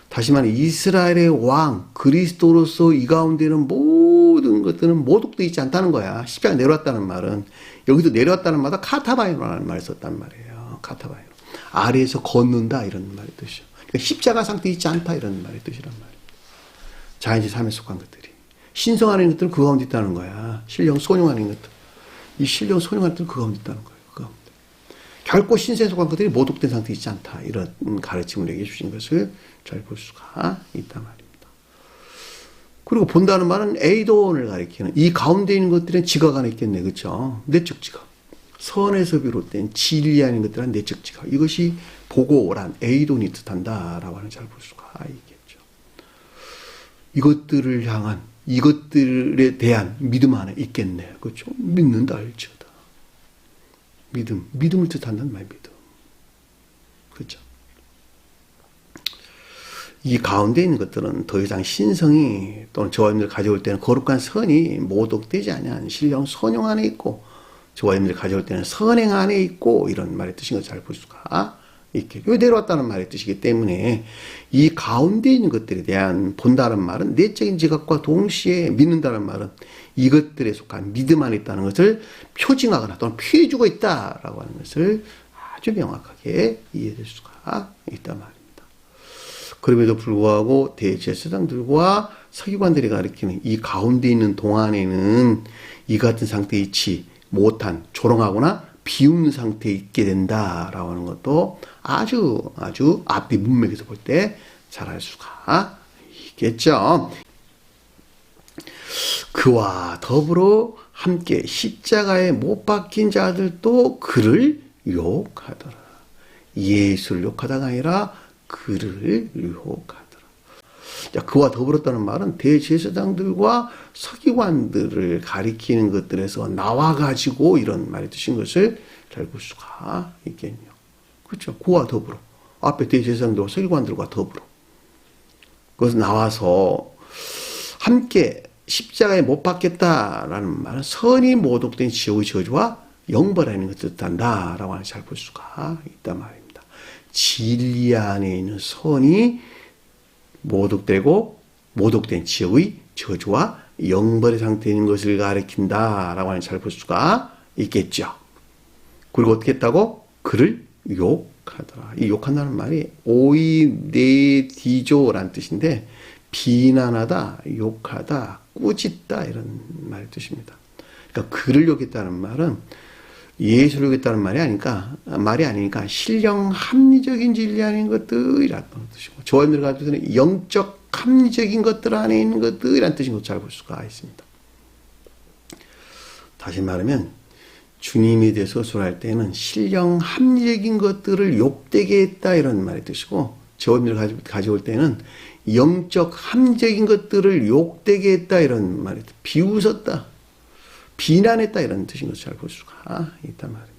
다시 말해 이스라엘의 왕 그리스도로서 이 가운데는 모든 것들은 모독되어 있지 않다는 거야. 십자가 내려왔다는 말은 여기도 내려왔다는 말은 카타바이노라는 말을 썼단 말이에요. 카타바이노. 아래에서 걷는다 이런 말의 뜻이죠. 그러니까 십자가 상태에 있지 않다 이런 말의 뜻이란 말이에요. 자연적 삶에 속한 것들이. 신성 안에 있는 것들은 그 가운데 있다는 거야. 신령 소용 안에 있는 것들. 이 신령 소용 안에 있는 것들은 그 가운데 있다는 거예요. 그 가운데. 결코 신세에 속한 것들이 모독된 상태에 있지 않다. 이런 가르침을 얘기해 주신 것을 잘 볼 수가 있단 말입니다. 그리고 본다는 말은 에이돈을 가리키는 이 가운데 있는 것들은 지각 안에 있겠네. 그렇죠? 내적 지각. 선에서 비롯된 진리 아닌 것들은 내적 지각. 이것이 보고란 에이돈이 뜻한다라고 하는 잘 볼 수가 있겠죠. 이것들을 향한 이것들에 대한 믿음 안에 있겠네. 그렇죠? 믿는다 할지어다. 믿음을 뜻한다는 말 믿음. 그렇죠? 이 가운데 있는 것들은 더 이상 신성이 또는 저와 여러분들 가져올 때는 거룩한 선이 모독되지 아니한 신령 선용 안에 있고 저와 여러분들 가져올 때는 선행 안에 있고 이런 말의 뜻인 걸 잘 볼 수가 이렇게 왜 내려왔다는 말의 뜻이기 때문에 이 가운데 있는 것들에 대한 본다는 말은 내적인 지각과 동시에 믿는다는 말은 이것들에 속한 믿음 안에 있다는 것을 표징하거나 또는 표해주고 있다라고 하는 것을 아주 명확하게 이해될 수가 있단 말입니다. 그럼에도 불구하고 대제사장들과 서기관들이 가리키는 이 가운데 있는 동안에는 이 같은 상태에 있지 못한 조롱하거나 비웃는 상태에 있게 된다라고 하는 것도 아주 앞뒤 문맥에서 볼 때 잘 알 수가 있겠죠. 그와 더불어 함께 십자가에 못 박힌 자들도 그를 욕하더라. 예수를 욕하다가 아니라 그를 욕하더라. 자, 그와 더불었다는 말은 대제사장들과 서기관들을 가리키는 것들에서 나와가지고 이런 말이 드신 것을 잘 볼 수가 있겠네요. 그렇죠. 그와 더불어. 앞에 대제사장들과 서기관들과 더불어. 그것은 나와서 함께 십자가에 못 박겠다라는 말은 선이 모독된 지옥의 저주와 영벌하는 것을 뜻한다라고 하는 잘 볼 수가 있단 말입니다. 진리 안에 있는 선이 모독된 지옥의 저주와 영벌의 상태에 있는 것을 가리킨다라고 하는 잘 볼 수가 있겠죠. 그리고 어떻게 했다고? 그를 욕하더라. 이 욕한다는 말이 오이네디조라는 뜻인데 비난하다, 욕하다, 꾸짖다 이런 말의 뜻입니다. 그러니까 그를 욕했다는 말은 예수를 욕했다는 말이 아니니까 신령 합리적인 진리 안에 있는 것들이라는 뜻이고 조언을 가지고 있는 영적 합리적인 것들 안에 있는 것들이라는 뜻인 것을 잘 볼 수가 있습니다. 다시 말하면 주님에 대해서 서술할 때는 신령 합리적인 것들을 욕되게 했다 이런 말의 뜻이고 조언을 가져올 때는 영적 합리적인 것들을 욕되게 했다 이런 말의 뜻, 비웃었다, 비난했다 이런 뜻인 것을 잘 볼 수가 있단 말입니다.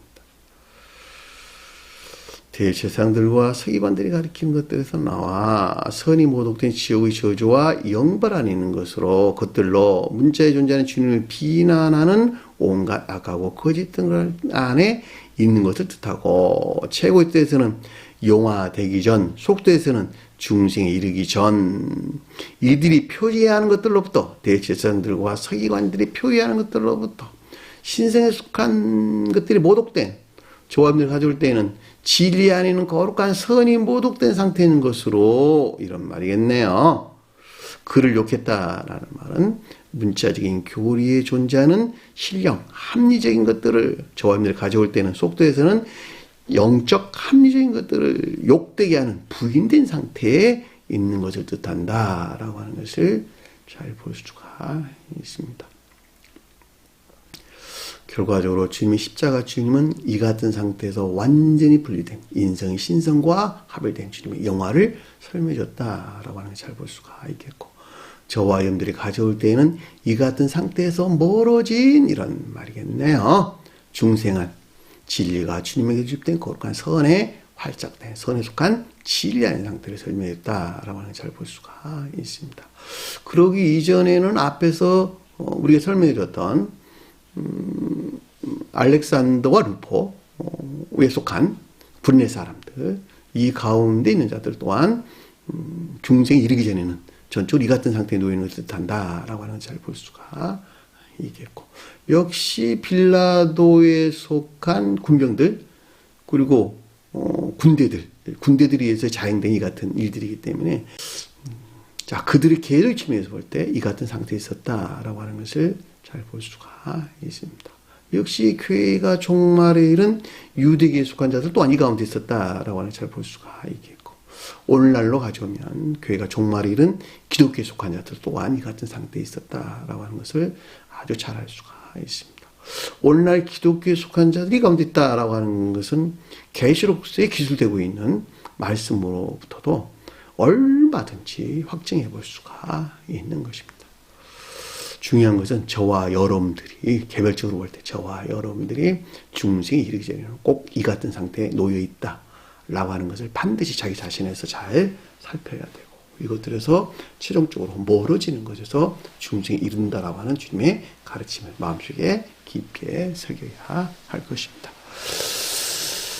대제사장들과 서기관들이 가리키는 것들에서 나와 선이 모독된 지옥의 저주와 영벌 안에 있는 것으로 그것들로 문자에 존재하는 주님을 비난하는 온갖 악하고 거짓된 것 안에 있는 것을 뜻하고 최고의 뜻에서는 용화되기 전, 속도에서는 중생에 이르기 전 이들이 표시하는 것들로부터 대제사장들과 서기관들이 표시하는 것들로부터 신성에 속한 것들이 모독된 조합을 가져올 때에는 진리 안에 있는 거룩한 선이 모독된 상태에 있는 것으로 이런 말이겠네요. 그를 욕했다라는 말은 문자적인 교리에 존재하는 신령, 합리적인 것들을 조합을 가져올 때는 속도에서는 영적 합리적인 것들을 욕되게 하는 부인된 상태에 있는 것을 뜻한다라고 하는 것을 잘 볼 수가 있습니다. 결과적으로 주님의 십자가 주님은 이 같은 상태에서 완전히 분리된 인성의 신성과 합일된 주님의 영화를 설명해 줬다라고 하는 것을 잘 볼 수가 있겠고 저와 여러분들이 가져올 때에는 이 같은 상태에서 멀어진 이런 말이겠네요. 중생한 진리가 주님에게 주입된 거룩한 선에 활짝된 선에 속한 진리 아닌 상태를 설명했다라고 하는 잘 볼 수가 있습니다. 그러기 이전에는 앞에서 우리가 설명해줬던 알렉산더와 루포에 속한 분례 사람들 이 가운데 있는 자들 또한 중생에 이르기 전에는 전적으로 이 같은 상태에 놓이는 것을 뜻한다라고 하는 잘 볼 수가 있겠고 역시 빌라도에 속한 군병들 그리고 군대들에 의해서 자행된 이 같은 일들이기 때문에 자 그들의 계획 측면에서 볼 때 이 같은 상태에 있었다라고 하는 것을 잘 볼 수가 있습니다. 역시 교회가 종말에 이른 유대계에 속한 자들 또한 이 가운데 있었다라고 하는 잘 볼 수가 있겠고 오늘날로 가져오면 교회가 종말에 이른 기독교에 속한 자들 또한 이 같은 상태에 있었다라고 하는 것을 아주 잘 알 수가 있습니다. 오늘날 기독교에 속한 자들이 가운데 있다라고 하는 것은 계시록서에 기술되고 있는 말씀으로부터도 얼마든지 확증해 볼 수가 있는 것입니다. 중요한 것은 저와 여러분들이 개별적으로 볼 때 저와 여러분들이 중생에 이르기 전에는 꼭 이 같은 상태에 놓여 있다라고 하는 것을 반드시 자기 자신에서 잘 살펴야 되고 이것들에서 최종적으로 멀어지는 것에서 중생에 이른다라고 하는 주님의 가르침을 마음속에 깊게 새겨야 할 것입니다.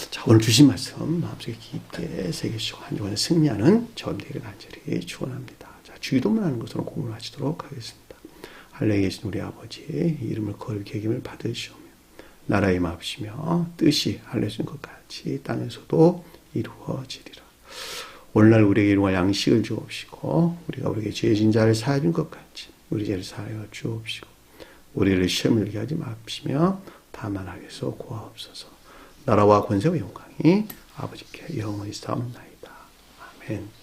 자, 자, 오늘 주신 말씀 마음속에 깊게 새기시고 한 주간의 승리하는 저와 되기를 간절히 축원합니다. 자, 주기도문하는 것으로 공부하시도록 하겠습니다. 하늘에 계신 우리 아버지의 이름을 거룩히 여김을 받으시오며 나라의 마음이시며 뜻이 하늘에서 것 같이 땅에서도 이루어지리라. 오늘날 우리에게 일용할 양식을 주옵시고 우리가 우리에게 죄진 자를 사하여 준 것 같이 우리 죄를 사하여 주옵시고 우리를 시험을 들게 하지 마시며 다만 악에서 구하옵소서. 나라와 권세와 영광이 아버지께 영원히 싸움나이다. 아멘.